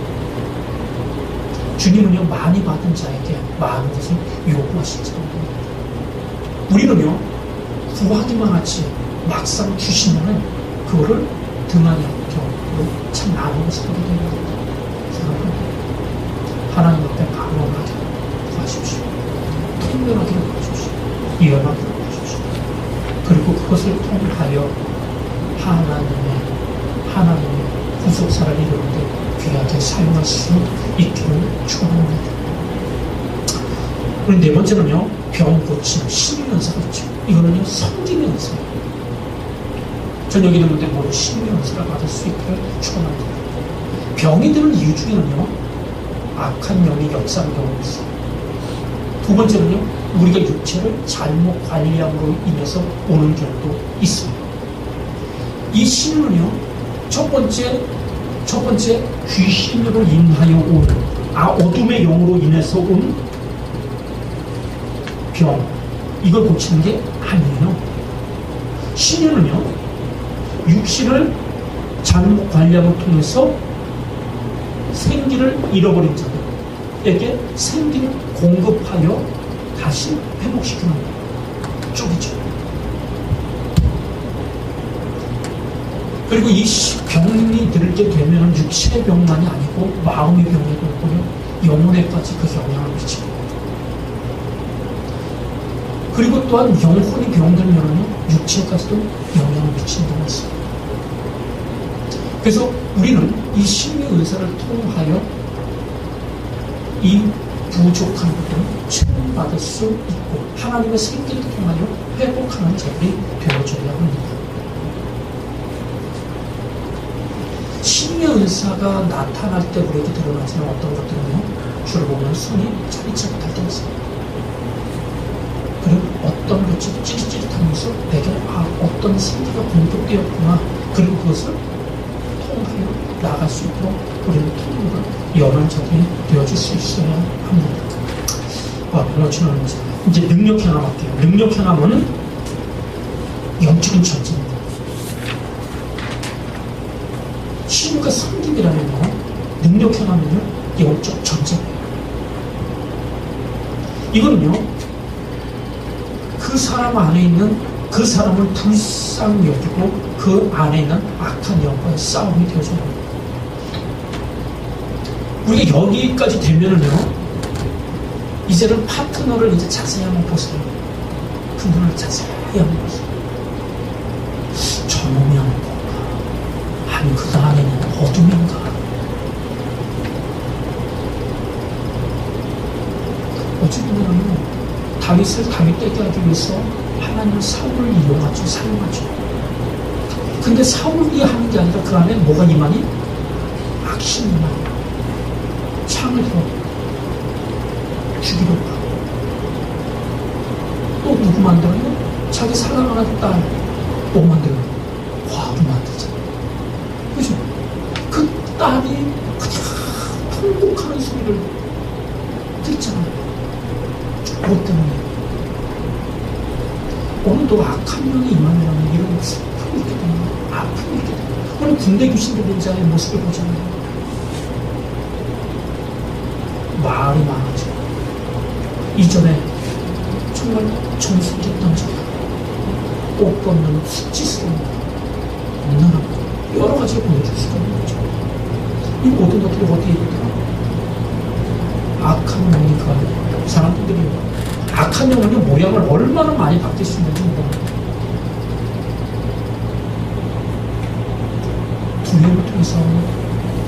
Speaker 1: 주님은요, 많이 받은 자에게 많은 것을 요구하시지 않습니다. 우리는요, 구하기만 하지 막상 주시면은 그거를 등한히 경우로 참 많은 것을 하게 되는 겁니다. 여러분, 하나님 앞에 방언하게 구하십시오. 통변하기를 구하십시오. 예언하기를 구하십시오. 그리고 그것을 통하여 하나님의 구속사를 이루는데 귀하게 사용할 수 있기를 축원합니다. 그리고 네 번째는요, 병 고침, 신유 연사가 있죠. 이거는요, 성김의 연사예요. 저녁에 되는데 모두 신유 연사를 받을 수 있기를 축원합니다. 병이 드는 이유 중에는요, 악한 영이 역사하는 경우가 있어요. 두 번째는요, 우리가 육체를 잘못 관리함으로 인해서 오는 경우도 있습니다. 이 신유는요, 첫 번째 귀신으로 인하여 온, 어둠의 영으로 인해서 온 병, 이걸 고치는 게 아니에요. 신유는요, 육신을 잘못 관리함을 통해서 생기를 잃어버린 자들에게 생기를 공급하여 다시 회복시키는 쪽이죠. 그리고 이 병이 들게 되면 육체의 병만이 아니고 마음의 병에도 오고요, 영혼에까지 그 영향을 미칩니다. 그리고 또한 영혼이 병들면 육체까지도 영향을 미친다고 했습니다. 그래서 우리는 이 심리 의사를 통하여 이 부족한 것들을 채움받을 수 있고 하나님의 생기를 통하여 회복하는 자들이 되어줘야 합니다. 심리 의사가 나타날 때 우리에게 드러나지는 어떤 것들은요, 주로 보면 손이 차릿차릿할 때가 있습니다. 그리고 어떤 것이 찌릿찌릿하면서 내게 어떤 생기가 공급되었구나, 그리고 그것을 통하여 나갈 수 있도록 우리는 통로를 여는 자들이 되어줄 수 있어야 합니다. 그렇지는 이제 능력 현암 할게요. 능력 현암은 영적인 전쟁입니다. 신유가 성김이라면요, 능력 현암은요, 영적 전쟁이에요. 이거는요, 그 사람 안에 있는, 그 사람을 불쌍히 여기고 그 안에 있는 악한 영과의 싸움이 되어져요. 우리가 여기까지 되면은요, 이제는 파트너를 이제 자세히 한번 보세요. 그분을 자세히 한번 보세요. 저놈이 하는 건가? 아니, 그 안에는 어둠인가? 어찌 보면은 다윗을 다윗되게 하기 위해서 하나님은 사울을 이용하죠, 사용하죠. 근데 사울이 하는 게 아니라 그 안에 뭐가 임하니? 악신이 임하니 창을 들어 죽이려고 하고, 또 누구 만들어요? 자기 사랑하는 딸 못 만들어요. 과로 만들잖아요. 그죠? 그 딸이 그냥 통곡하는 소리를 듣잖아요. 뭐 때문에? 오늘도 악한 영이 임하면 이런 슬픔이 있게 됩니다. 아픔이 있게 됩니다. 오늘 군대 귀신 들린 자의 모습을 보잖아요. 말이 많아져. 이전에 정말 정숙했던 자가 옷 벗는 수치스러운 무난한 여러 가지를 보여줄 수가 있는 거죠. 이 모든 것들이 어디에 있더라? 악한 영이 그 안에 사람들이 악한 영은요, 모양을 얼마나 많이 바뀔 수 있는지 모릅니다. 두려움을 통해서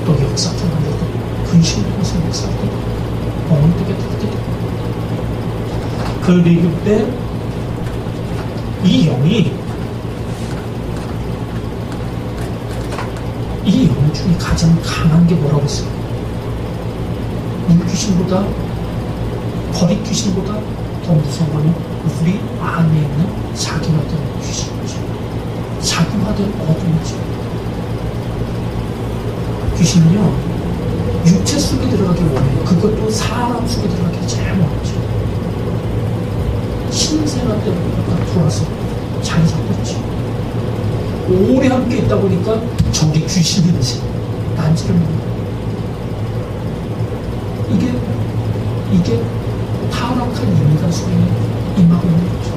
Speaker 1: 또 역사하는 것도, 근심을 통해서 역사하는 것도, 엉뚱하게 될 때도. 그리고 때 이 영이, 이 영 중에 가장 강한 게 뭐라고 했어요? 물귀신보다, 거릿귀신보다 더 무서운 거는 우리 안에 있는 자기화된 귀신이죠. 자기화된 어둠이죠. 귀신은요, 육체 속에 들어가기 원해요. 그것도 사람 속에 들어가기 제일 원하죠. 신생아 때부터 돌아서 자리 잡혔죠. 오래 함께 있다 보니까 저게 귀신인지 난지를 몰라요. 이게 타락한 인간 속에 임하고 있는 거죠.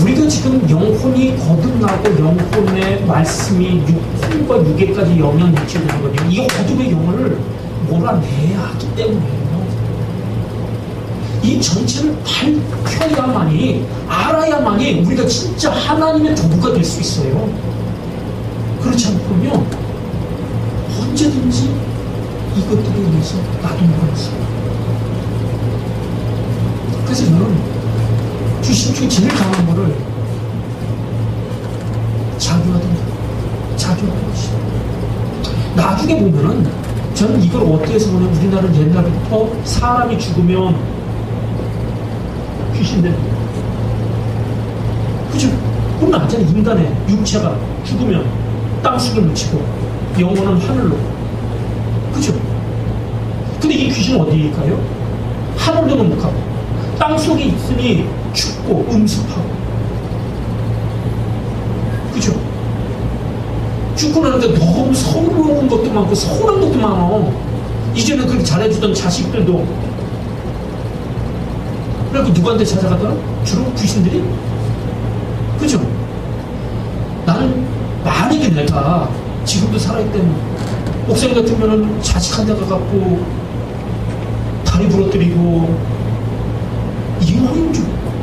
Speaker 1: 우리가 지금 영혼이 거듭나고 영혼의 말씀이 혼과 육에까지 영향 미치게 되거든요. 이 어둠의 영혼을 몰아내야 하기 때문이에요. 이 전체를 밝혀야만이, 알아야만이 우리가 진짜 하나님의 도구가 될 수 있어요. 그렇지 않고요, 언제든지 이것들에 의해서 나도 모르겠어요. 그래서 저는 귀신 중에 제일 강한 거를 자교하던 것이. 나중에 보면은 저는 이걸 어떻게 해서 보면 우리나라는 옛날부터 사람이 죽으면 귀신 됩니다. 그죠? 그건 나잖아요. 인간의 육체가 죽으면 땅속에 묻히고 영혼은 하늘로. 그죠? 근데 이 귀신은 어디일까요? 하늘로는 못 가고 땅속에 있으니 춥고 음습하고. 그죠? 죽고 나는데 너무 서러운 것도 많고 서운한 것도 많아. 이제는 그렇게 잘해주던 자식들도. 그래서 누구한테 찾아가더라? 주로 귀신들이? 그죠? 나는 만약에 내가 지금도 살아있다면 목사님 같으면은 자식 한 대가 갖고 다리 부러뜨리고 이왕이면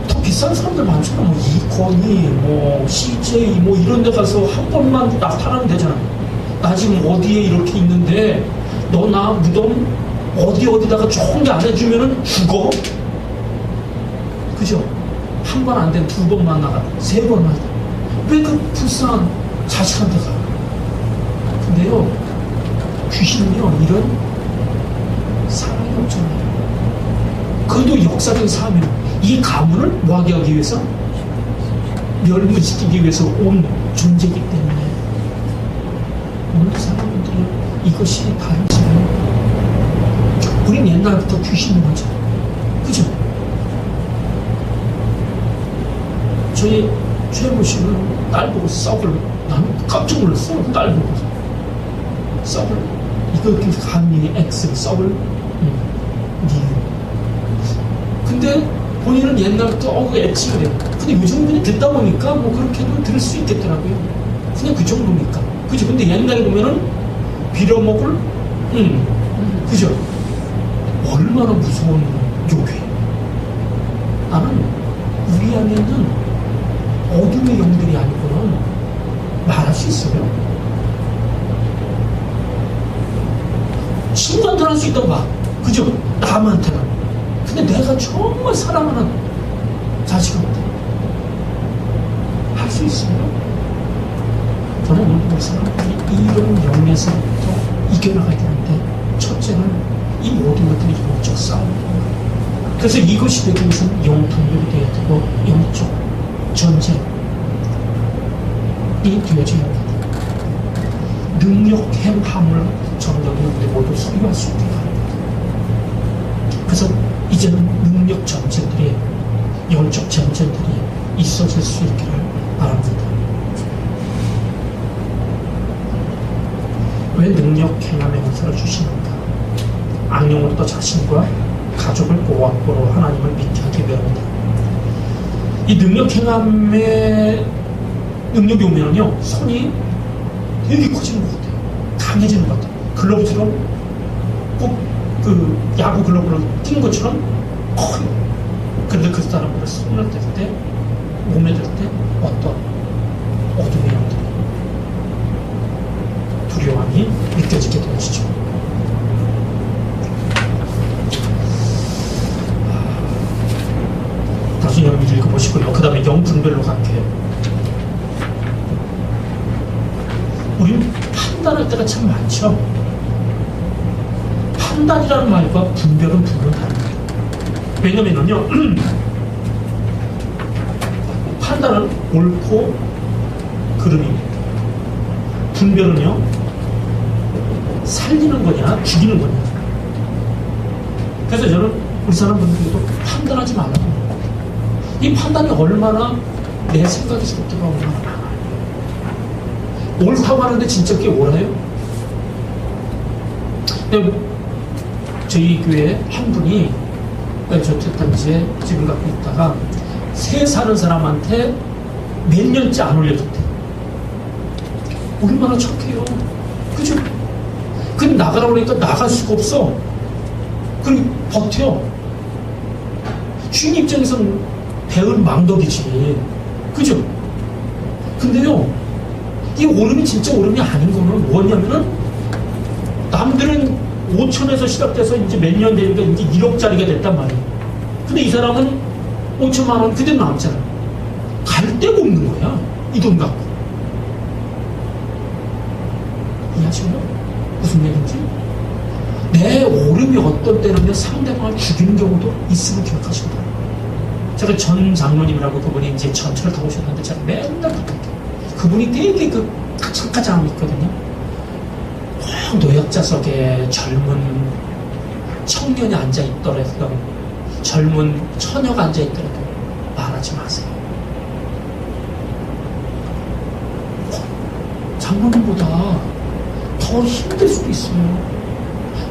Speaker 1: 더 비싼 사람들 많잖아. 뭐 이건희, 뭐 CJ, 뭐 이런 데 가서 한 번만 나타나면 되잖아. 나 지금 어디에 이렇게 있는데 너 나 무덤 어디다가 좋은 데 안 해주면은 죽어? 그죠? 한 번 안 돼, 두 번만 나가, 세 번 나가. 왜 그 불쌍한 자식한테 가? 근데요, 귀신은요, 이런 사랑이 없잖아요. 그래도 역사적인 사람이에요. 이 가문을 뭐하게 하기 위해서? 멸무시키기 위해서 온 존재이기 때문에 오늘 사람들은 이것이 다르지만 우린 옛날부터 귀신을 하죠. 그죠? 저희 최모 씨는 딸 보고 썩을, 나는 깜짝 놀랐어. 딸 보고 썩을, 이거 이렇게 감히 X를 썩을 니은. 근데 본인은 옛날부터 애칭을 해요. 근데 요즘 그냥 듣다 보니까 뭐 그렇게도 들을 수 있겠더라고요. 그냥 그 정도니까. 그죠? 근데 옛날에 보면은 빌어먹을, 그죠? 얼마나 무서운 요괴. 나는 우리 안에 있는 어둠의 영들이 아니고는 말할 수 있어요. 친구한테는 할 수 있다고 봐. 그죠? 남한테는. 근데 내가 정말 사랑하는 자식한테 할 수 있어요? 저는 오늘 사람들이 이런 영에서부터 이겨나가야 되는데, 첫째는 이 모든 것들이 영적 싸움입니다. 그래서 이것이 되기 위해서는 영통력이 되어야 되고 영적 전쟁이 되어져야 합니다. 능력 행함을 점령해 우리 모두 소유할 수 있게 합니다. 그래서 이제는 능력 전쟁들이, 영적 전쟁들이 있어질 수 있기를 바랍니다. 왜 능력 행함의 은사를 주시는가? 악령으로부터 자신과 가족을 보호하고 하나님을 믿게 하기 위함이다. 이 능력 행함의 능력이 오면요, 손이 되게 커지는 것 같아요. 강해지는 것 같아요. 글러브처럼 꼭 그 야구 글러브를 낀 것처럼 커요. 그런데 그 사람을 손을 댈 때, 몸에 댈 때 어떤 어둠의 영들이, 두려움이 느껴지게 되어지죠. 다시 영을 읽어보시고요. 그 다음에 영분별로 갈게요. 우리는 판단할 때가 참 많죠. 판단이라는 말과 분별은 다릅니다. 왜냐면요, 판단은 옳고 그름입니다. 분별은요, 살리는 거냐 죽이는 거냐. 그래서 저는 우리 사람분들도 판단하지 말라고 합니다. 이 판단이 얼마나 내 생각에서부터가 얼마나 많아요. 옳다고 하는데 진짜 그게 옳아요? 근데 저희 교회 한 분이 저택단지에 집을 갖고 있다가 새 사는 사람한테 몇 년째 안 올려줬대. 얼마나 착해요. 그죠? 근데 나가라고 그러니까 나갈 수가 없어. 그리고 버텨. 주인 입장에서는 배은 망덕이지. 그죠? 근데요, 이 오름이 진짜 오름이 아닌 거는 뭐냐면은, 남들은 5천에서 시작돼서 이제 몇 년 되니까 이제 1억짜리가 됐단 말이에요. 근데 이 사람은 5천만 원 그대로 남잖아. 갈 데가 없는 거야. 이 돈 갖고. 이해하시나요? 무슨 얘기인지? 내 오름이 어떤 때는 상대방을 죽이는 경우도 있음을 기억하시고. 제가 전 장로님이라고 그분이 이제 전철을 타고 오셨는데 제가 맨날 부탁해요. 그분이 되게 그 가장가장함이 있거든요. 꼭 노약자석에 젊은 청년이 앉아있더라도, 젊은 처녀가 앉아있더라도 말하지 마세요. 장로님보다 더 힘들 수도 있어요.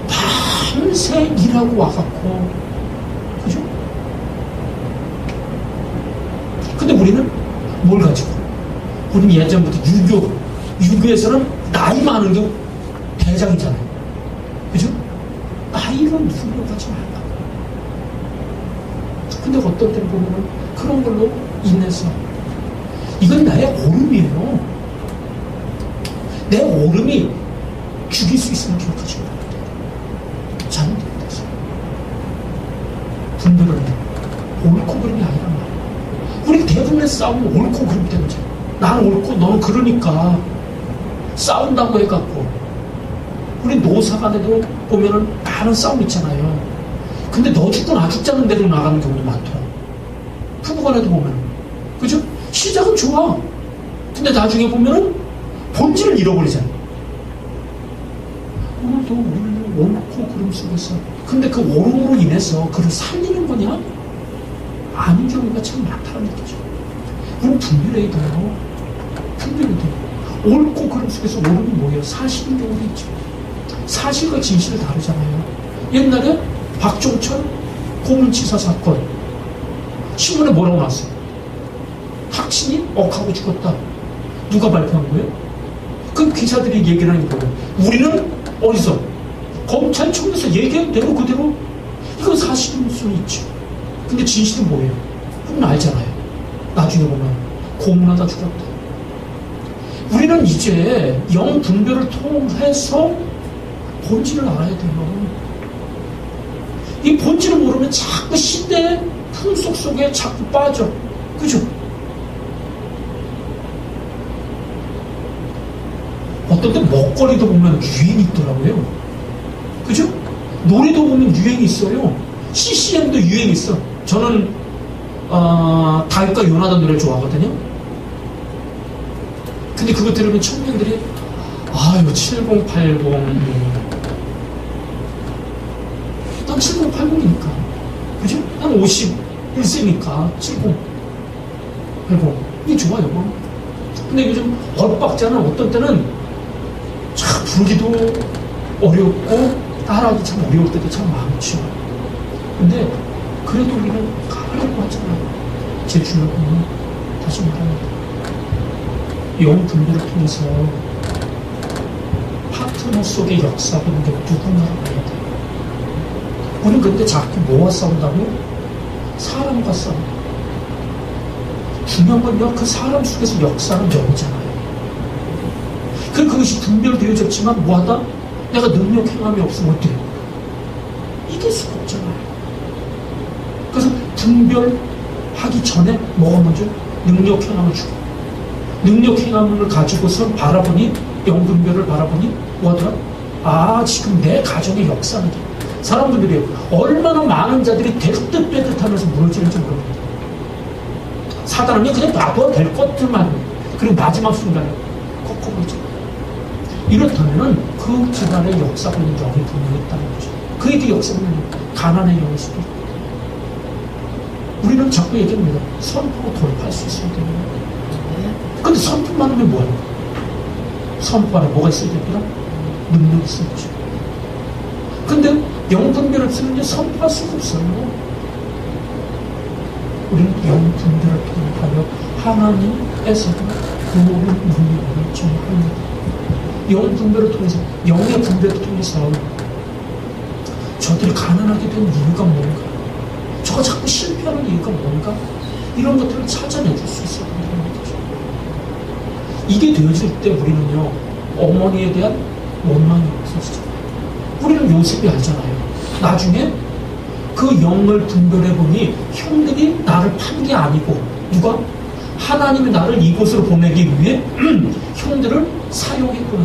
Speaker 1: 밤새 일하고 와갖고, 그죠? 근데 우리는 뭘 가지고? 우리는 예전부터 유교에서는 나이 많은 게 대장이잖아요. 그죠? 나이를 누구로 가지 말라. 근데 어떤 때는 보면 그런 걸로 인해서 이건 나의 오름이에요. 내 오름이 죽일 수 있으면 기억하시고 잘못됩니다. 분별을 옳고 그름이 아니란 말이에요. 우리 대부분의 싸움은 옳고 그름 때문이죠. 나는 옳고 너는 그러니까 싸운다고 해갖고 우리 노사간에도 보면은 많은 싸움 있잖아요. 근데 너 죽고 나 죽자는 대로 나가는 경우도 많더라. 부부간에도 보면, 그죠? 시작은 좋아. 근데 나중에 보면은 본질을 잃어버리잖아요. 오늘도 우리는 옳고 그름 속에서, 근데 그 옳음으로 인해서 그를 살리는 거냐? 아닌 경우가 참 많다는 얘기죠. 우리는 분별해야 돼요. 분별해야 돼요. 옳고 그름 속에서 옳음이 뭐예요? 사실인 경우도 있죠. 사실과 진실을 다르잖아요. 옛날에 박종천 고문치사 사건 신문에 뭐라고 나왔어요? 학신이 억하고 죽었다. 누가 발표한 거예요? 그 기자들이 얘기를 하는 거예요. 우리는 어디서? 검찰청에서 얘기한 대로 그대로 이건 사실일 수는 있죠. 근데 진실은 뭐예요? 그건 알잖아요. 나중에 보면 고문하다 죽었다. 우리는 이제 영 분별을 통해서 본질을 알아야 돼요. 이 본질을 모르면 자꾸 시대의 풍속 속에 자꾸 빠져. 그죠? 어떤 때 먹거리도 보면 유행이 있더라고요. 그죠? 노래도 보면 유행이 있어요. CCM도 유행이 있어. 저는 다윗과 요나단 노래를 좋아하거든요. 근데 그거 들으면 청년들이 아유 7080 난 7080이니까 그죠? 난 51세니까 7080 이게 좋아요. 근데 요즘 얼박자는 어떤 때는 참 부르기도 어렵고 따라하기 참 어려울 때도 참 많죠. 근데 그래도 우리는 가려고 하잖아요. 제 주역은 다시 말합니다. 영 분별을 통해서 파트너 속의 역사가 있는 게 누구나라고 해야 돼요. 우리는 그때 자꾸 뭐와 싸운다고요? 사람과 싸운다. 중요한 건요, 그 사람 속에서 역사는 영이잖아요. 그것이 분별되어졌지만 뭐하다? 내가 능력 행함이 없으면 어때요? 이길 수가 없잖아요. 그래서 분별하기 전에 뭐가 먼저? 능력 행함을 주고 능력 행함을 가지고서 바라보니 영분별을 바라보니 뭐하더라? 아 지금 내 가정의 역사는 사람들이 얼마나 많은 자들이 될 듯 빼듯 하면서 무너지는지 모릅니다. 사단은요 그냥 놔둬야 될 것들만 그리고 마지막 순간에 꺾어버리죠. 이렇다면은 그 집안의 역사가 있는 영이 분명히 있다는 거죠. 그에게 역사는 가난의 영일 수도 있고 우리는 자꾸 얘기합니다. 선포로 돌파할 수 있어야 됩니다. 근데 선포만 하면 뭐예요? 선포 안에 뭐가 있어야 됩니다? 능력이 있어야 되죠. 근데 영분별을 쓰는데 선포할 수가 없어요. 우리는 영분별을 통하여 하나님에서도 그모든 능력을 정합니다. 영분별을 통해서 영의 분별을 통해서 저들이 가난하게 된 이유가 뭔가 저가 자꾸 실패하는 이유가 뭔가 이런 것들을 찾아내줄 수 있어야 된다는 거죠. 이게 되어질 때 우리는요 어머니에 대한 원망이 없어지죠. 우리는 요셉이 알잖아요. 나중에 그 영을 분별해 보니 형들이 나를 판 게 아니고 누가? 하나님이 나를 이곳으로 보내기 위해 형들을 사용했구나.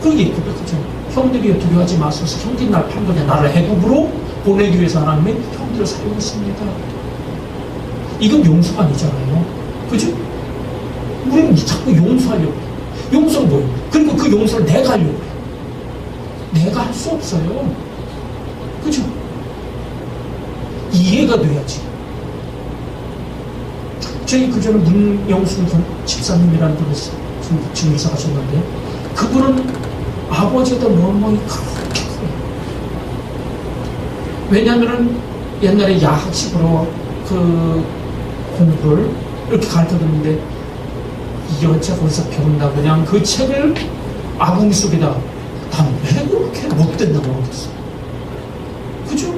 Speaker 1: 그 얘기가 그죠. 형들이 두려워하지 마소서. 형들이 나를 판 거냐. 나를 해국으로 보내기 위해서 하나님이 형들을 사용했습니다. 이건 용서가 아니잖아요. 그죠? 우리는 자꾸 용서하려고. 용서는 뭐예요? 그리고 그 용서를 내가 하려고 해요. 내가 할 수 없어요. 그죠? 이해가 돼야지. 저희 그전에 문영순 집사님이라는 분이 지금 이사 가셨는데, 그분은 아버지에다 멍멍이 그렇게 커요. 왜냐면은 옛날에 야학식으로 그 공부를 이렇게 가르쳐 줬는데, 이 여자 거기서 배운다. 그냥 그 책을 아궁이 속에다, 난 왜 그렇게 못된다고 모르겠어. 그죠?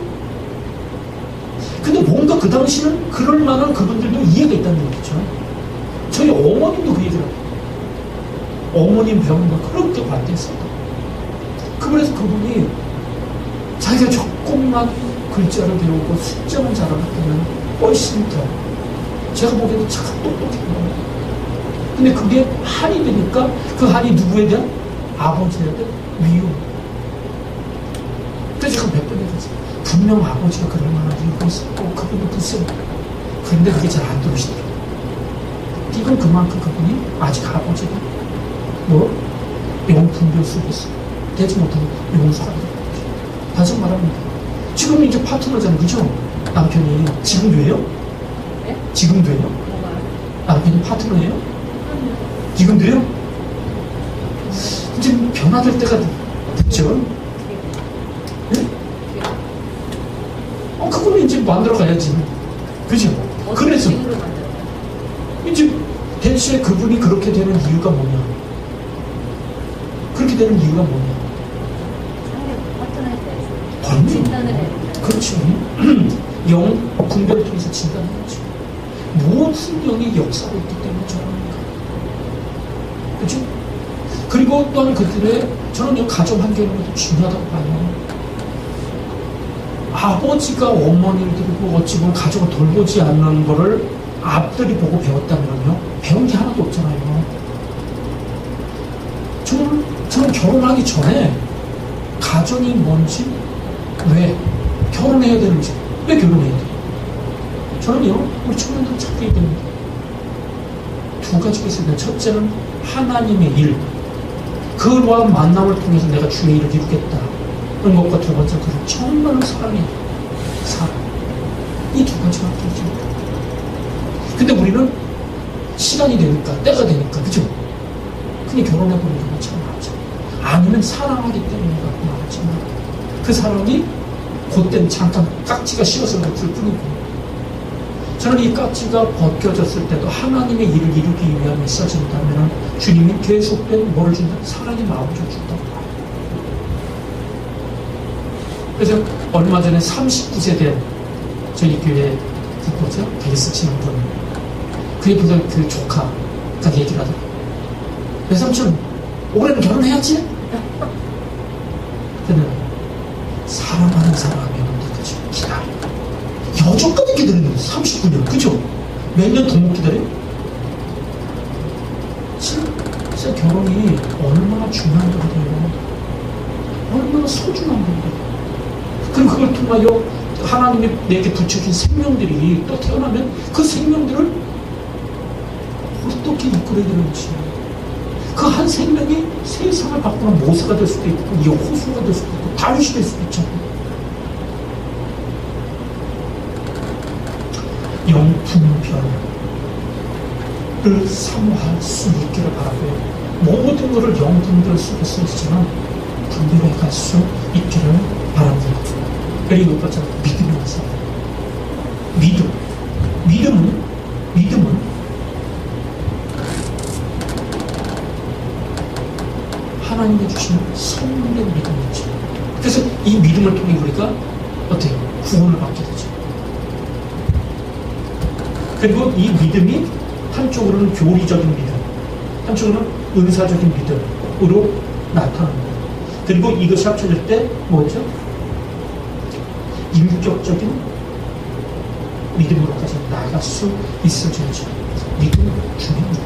Speaker 1: 근데 뭔가 그 당시는 그럴 만한 그분들도 이해가 있다는 얘기죠. 저희 어머님도 그 얘기를 하고, 어머님 배우는 거 그렇게 반대했어요. 그래서 그분이 자기가 조금만 글자를 배우고 숫자만 잘하면 훨씬 더, 제가 보기에도 참 똑똑해요. 근데 그게 한이 되니까 그 한이 누구에 대한? 아버지에 대한 미움. 그래서 제가 몇 번 얘기했어요. 분명 아버지가 그럴 만한 이유가 있었고 그분도 글쎄요. 그런데 그게 잘 안 들으시더라고요. 이건 그만큼 그분이 아직 아버지가 영분별 속에서 되지 못하는 용서가 되는 거죠. 다시 말하면 지금 이제 파트너잖아요. 그죠? 남편이 지금 돼요?
Speaker 2: 네?
Speaker 1: 지금 돼요?
Speaker 2: 뭐가?
Speaker 1: 남편이 파트너예요? 지금 돼요? 이제 변화될 때가 됐죠? 네? 그거는 이제 만들어 가야지. 그죠? 그래서 이제 대체 그분이 그렇게 되는 이유가 뭐냐? 그렇게 되는 이유가 뭐냐?
Speaker 2: 상대 파트너에 대해서
Speaker 1: 그럼요.
Speaker 2: 진단을 해야 된다.
Speaker 1: 그렇죠. 영 분별을 통해서 진단하죠. 무엇은 영이 역사가 있기 때문에 저럽니까? 그죠? 그리고 또한 그들의, 저는 가정 환경이 중요하다고 봐요. 아버지가 어머니를 데리고 어찌 보면 가족을 돌보지 않는 거를 앞들이 보고 배웠다면요, 배운 게 하나도 없잖아요. 저는 결혼하기 전에 가정이 뭔지, 왜 결혼해야 되는지, 왜 결혼해야 돼요? 저는요, 우리 청년들 찾게 됩니다. 두 가지가 있습니다. 첫째는 하나님의 일, 그와 만남을 통해서 내가 주의 일을 이루겠다 는 것과 두 번째, 그 정말 사랑이 사랑. 이 두 가지가 필요합니다. 근데 우리는 시간이 되니까, 때가 되니까, 그죠? 근데 결혼해보는 경우가 참 많죠. 아니면 사랑하기 때문에 나왔지만, 그 사랑이 그때는 잠깐 깍지가 씌워서 그럴 뿐이고, 저는 이 깍지가 벗겨졌을 때도 하나님의 일을 이루기 위함에 써진다면 주님이 계속된 뭐를 준다? 사랑의 마음을 준다고 봐요. 그래서 얼마 전에 39세 된 저희 교회 뭐죠? 베이스 치는 분, 그의 보던 그 조카가 얘기를 하더라고요. 외삼촌, 올해는 결혼해야지? 그는 사랑하는 사람이면 그죠? 기다려. 여전까지 기다리는 39년, 그죠? 몇 년 더 못 기다려? 진짜 결혼이 얼마나 중요한 거예요. 얼마나 소중한 거예요. 그럼 그걸 통하여 하나님이 내게 붙여준 생명들이 또 태어나면 그 생명들을 어떻게 이끌어야 되는지, 그 한 생명이 세상을 바꾸는 모세가 될 수도 있고 여호수아가 될 수도 있고 다윗이 될 수도 있잖아요. 영분별을 사모할 수 있기를 바라고요. 모든 것을 영분별 속에 쓰지만 분별해 갈 수 있기를 바랍니다. 그리고 또 믿음이 있어요. 믿음은 하나님이 주신 성령의 믿음이죠. 그래서 이 믿음을 통해 우리가 어때요? 구원을 받게 되죠. 그리고 이 믿음이 한쪽으로는 교리적인 믿음, 한쪽으로는 은사적인 믿음으로 나타납니다. 그리고 이것이 합쳐질 때 뭐죠? 인격적인 믿음으로까지 나아갈 수 있어줘야죠. 믿음은 중요합니다.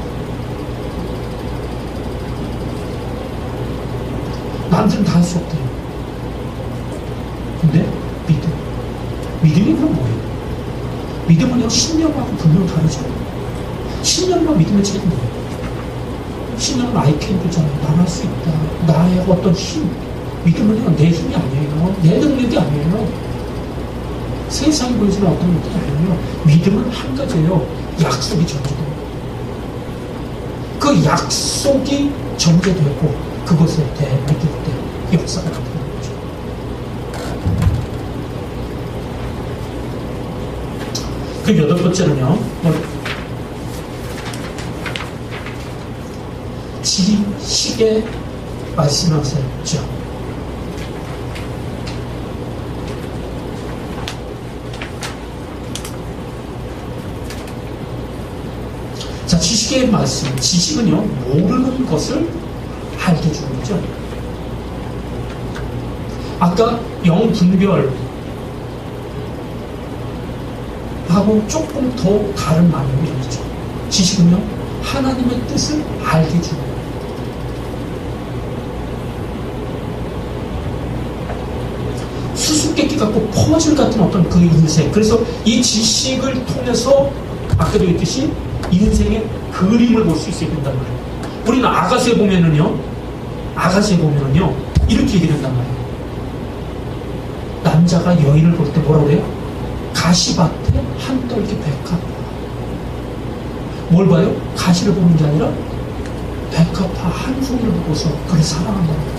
Speaker 1: 남들은 다 할 수 없대요. 근데 믿음이 그럼 뭐예요? 믿음은 그냥 신념하고 분명 다르죠. 신념과 믿음의 차이는 뭐예요? 신념은 I can do잖아요. 난 할 수 있다. 나의 어떤 힘. 믿음은 그냥 내 힘이 아니에요. 내 능력이 아니에요. 세상이 보여주는 어떤 것도 아니에요. 믿음은 한 가지예요. 약속이 전제돼요. 그 약속이 전제되고 그것에 대해 믿을 때 역사가 나타나는 거죠. 그 여덟 번째는요. 지식의 말씀하셨죠. 자, 지식의 말씀. 지식은요, 모르는 것을 알게 해주는 거죠. 아까 영분별하고 조금 더 다른 말로 이루어지죠. 지식은요, 하나님의 뜻을 알게 해주는 거예요. 수수께끼 같고 퍼즐 같은 어떤 그 인생. 그래서 이 지식을 통해서 아까도 했듯이 인생의 그림을 볼 수 있어야 된단 말이에요. 우리는 아가서에 보면은요, 이렇게 얘기된단 말이에요. 남자가 여인을 볼 때 뭐라고 그래요? 가시밭에 한 떨기 백합화. 뭘 봐요? 가시를 보는 게 아니라 백합화 한 송이를 보고서 그를 사랑한다는 거예요.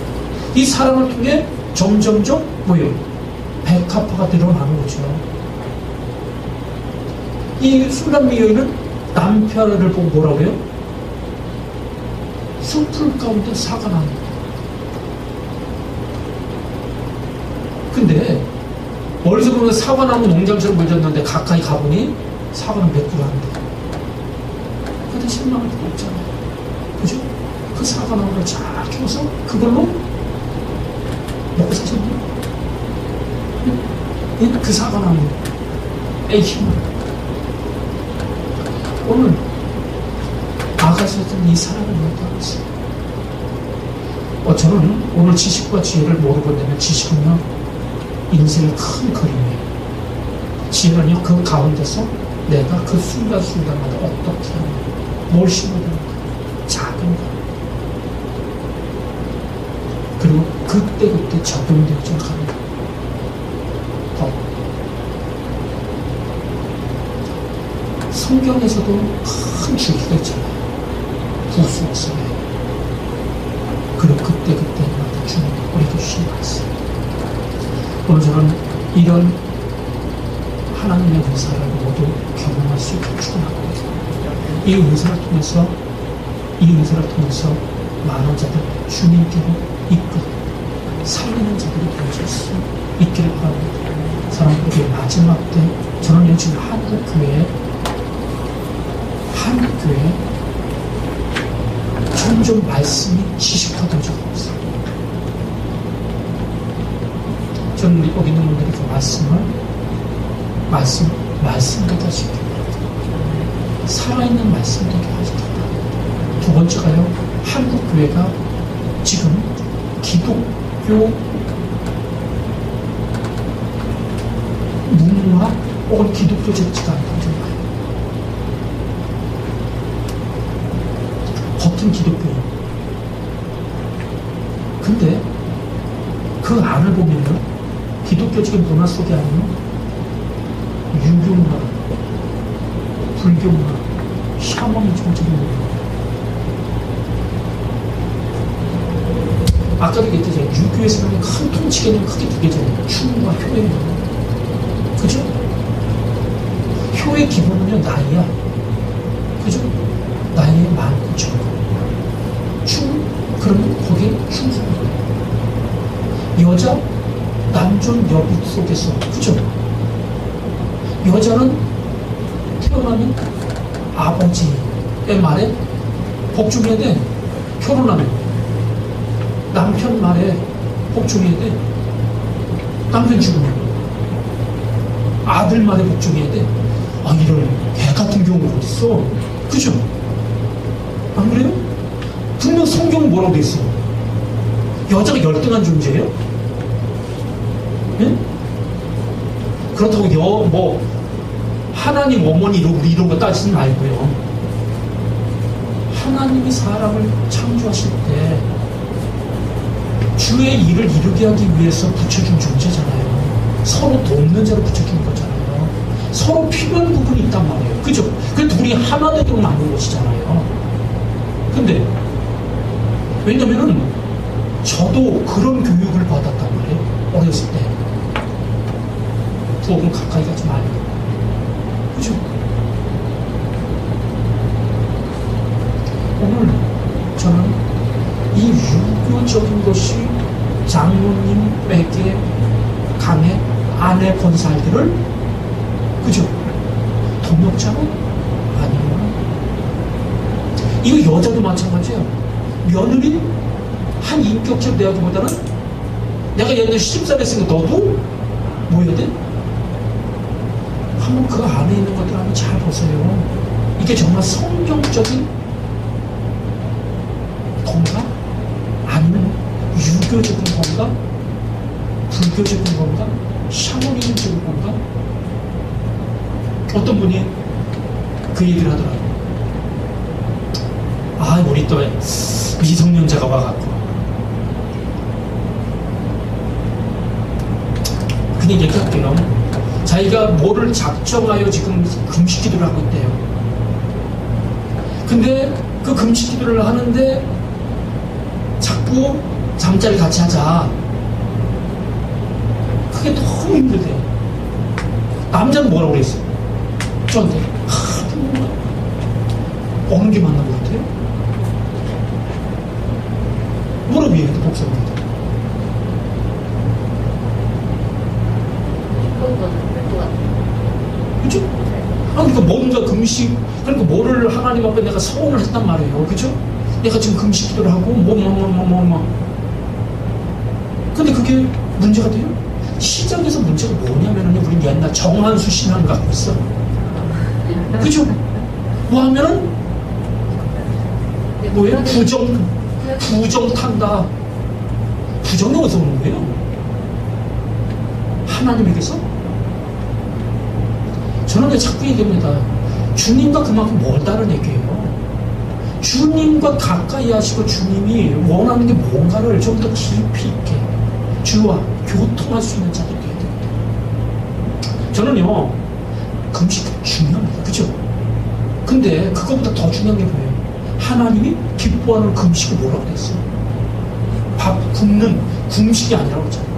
Speaker 1: 이 사랑을 통해 점점점 뭐예요? 백합화가 늘어나는 거죠. 이 술람미 여인은 남편을 보고 뭐라고 해요? 숲풀 가운데 사가 나는 거예요. 근데 멀리서 보면 사과나무 농장처럼 보였는데 가까이 가보니 사과는 몇 그루 한데 그때 실망할 필요 없잖아요. 그죠? 그 사과나무를 잘 키워서 그걸로 먹고 사셨나요? 그 사과나무의 힘을 오늘 아가서였던 이 사랑을 못하고 있어요. 저는 오늘 지식과 지혜를 모르고 있다면 지식은요, 인생의 큰 그림이에요. 지혜는요, 그 가운데서 내가 그 순간순간마다 어떻게 하는가, 뭘 심어야 되는가, 작은 거. 그리고 그때그때 적용되지 가는 거. 성경에서도 큰 줄기가 있잖아요. 구속성에. 그리고 그때마다 주님이 우리도 주신 말씀. 오늘 저는 이런 하나님의 은사를 모두 경험할 수 있게 축원합니다. 이 은사를 통해서 많은 자들 주님께로 이끌고 살리는 자들이 되어질 수 있기를 바랍니다. 사랑하는 마지막 때 저는 요즘 한국교회에 점점 말씀이 지식화되어지고 있어요. 저는 여기 있는 분들이 그 말씀보다 지키고 살아있는 말씀 되게 하시다. 두 번째가요, 한국교회가 지금 기독교 문화 혹은 기독교 정치가 아니라고 생각해요. 겉은 기독교예요. 근데 그 안을 보면요, 기독교적인 문화 속에 아니면 유교문화, 불교문화, 샤머니즘적인 문화. 아까도 얘기했죠. 유교에서는 큰 통치개념 크게 두 개잖아요. 춤과 효의. 그죠? 효의 기본은요, 나이야. 그죠? 나이에 많고 적고. 춤, 그러면 거기에 충성이에요. 여자, 남존 여비 속에서, 그죠? 여자는 태어나면 아버지의 말에 복종해야 돼. 결혼하면. 남편 말에 복종해야 돼. 남편 죽으면. 아들만의 복종해야 돼. 아, 이런 개 같은 경우가 어딨어? 그죠? 안 그래요? 분명 성경은 뭐라고 돼 있어? 여자가 열등한 존재예요? 예? 그렇다고 하나님 어머니 우리 이런 거 따지지 말고요. 하나님이 사람을 창조하실 때 주의 일을 이루게 하기 위해서 붙여준 존재잖아요. 서로 돕는 자로 붙여준 거잖아요. 서로 필요한 부분이 있단 말이에요. 그죠? 그 둘이 하나 되도록 만든 것이잖아요. 근데 왜냐면은 저도 그런 교육을 받았단 말이에요. 어렸을 때. 부엌은 가까이 가지 말고. 그죠? 오늘 저는 이 유교적인 것이 장로님에게 강해 아내 권살들을 그죠? 동력자로 아니면 이거 여자도 마찬가지예요. 며느리 한 인격적 대하기보다는 내가 옛날에 시집살했으니까 너도 뭐 해야 돼? 한번 그 안에 있는 것들 한번 잘 보세요. 이게 정말 성경적인 건가? 아니면 유교적인 건가? 불교적인 건가? 샤머니즘적인 건가? 어떤 분이 그 얘기를 하더라고요. 아, 우리 또 미성년자가 와갖고 그냥 얘기할게요. 자기가 뭐를 작정하여 지금 금식 기도를 하고 있대요. 근데 그 금식 기도를 하는데 자꾸 잠자리 같이 하자. 그게 너무 힘들대요. 남자는 뭐라고 그랬어요? 저한테 어느 게 맞는 것 같아요? 뭐라고 얘기해도 복사합니다. 그죠? 아, 그러니까 뭔가 금식, 그러니까 뭐를 하나님 앞에 내가 서원을 했단 말이에요. 그죠? 내가 지금 금식 기도를 하고, 근데 그게 문제가 돼요? 시작에서 문제가 뭐냐면은, 우린 옛날 정한수 신앙을 갖고 있어. 그죠? 뭐 하면은, 뭐예요? 부정 탄다. 부정이 어디서 오는 거예요? 하나님에게서? 저는 왜 자꾸 얘기합니다. 주님과 그만큼 멀다는 얘기예요. 주님과 가까이 하시고 주님이 원하는 게 뭔가를 좀 더 깊이 있게 주와 교통할 수 있는 자들이 돼야 됩니다. 저는요, 금식 중요합니다. 그죠? 근데 그거보다 더 중요한 게 뭐예요? 하나님이 기뻐하는 금식이 뭐라고 그랬어요? 밥 굶는 금식이 아니라고 그랬잖아요.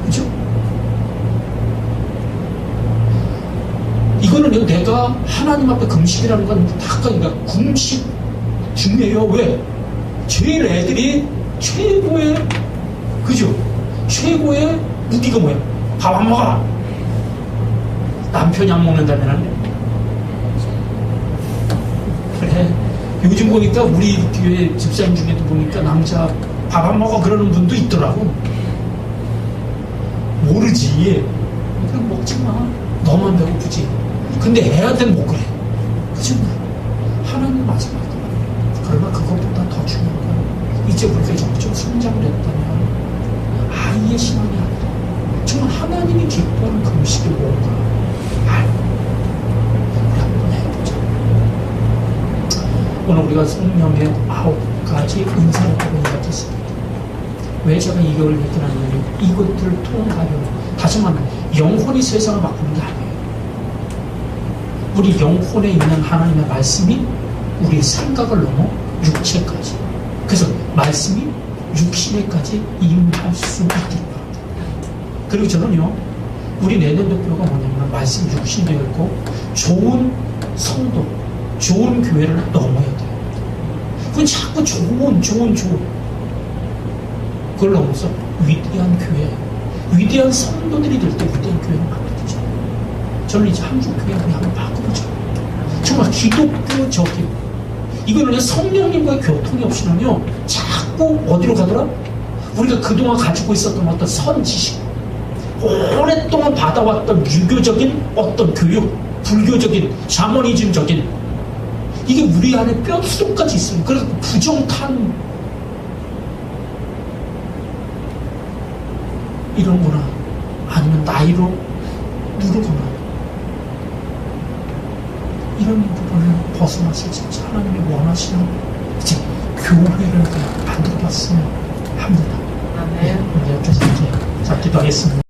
Speaker 1: 그죠? 이거는요, 내가 하나님 앞에 금식이라는 건 그러니까 금식 중요해요. 왜? 제일 애들이 최고의, 그죠? 최고의 무기가 뭐야? 밥 안 먹어. 남편이 안 먹는다면 그래. 요즘 보니까 우리 교회 집사님 중에도 보니까 남자 밥 안 먹어 그러는 분도 있더라고. 모르지. 그냥 먹지 마. 너만 배고프지. 근데 애한테는 못 그래. 그죠? 하나님 마찬가지다. 그러나 그것보다 더 중요한 건 이제 우리가 점점 성장을 했다면 아이의 신앙이 아니라 정말 하나님이 기뻐하는 금식이 뭔가 알고 우리 한번 해보자. 오늘 우리가 성령의 9가지 은사를 보고 이야기했습니다. 왜 제가 이걸 얘기하냐면 이것들을 통하여 다시 말하면 영혼이 세상을 바꾸는 게 아니에요. 우리 영혼에 있는 하나님의 말씀이 우리의 생각을 넘어 육체까지, 그래서 말씀이 육신에까지 임할 수 있길 바랍니다. 그리고 저는요, 우리 내년 목표가 뭐냐면 말씀 육신이 되었고 좋은 성도, 좋은 교회를 넘어야 돼요. 그건 자꾸 좋은 그걸 넘어서 위대한 교회, 위대한 성도들이 될 때 위대한 교회를 만들죠. 저는 이제 한국 교회 우리 한번 바꿔보자. 정말 기독교적인, 이거는 성령님과의 교통이 없이는요 자꾸 어디로 가더라? 우리가 그동안 가지고 있었던 어떤 선 지식, 오랫동안 받아왔던 유교적인 어떤 교육, 불교적인 샤머니즘적인 이게 우리 안에 뼛속까지 있어요. 그래서 부정탄 이런 거나 아니면 나이로 누르거나 이런 부분을 벗어나서 진짜 하나님이 원하시는 이제 교회를 만들어봤으면 합니다.
Speaker 2: 아멘.
Speaker 1: 네, 이렇게 해서 이제 자 기도하겠습니다.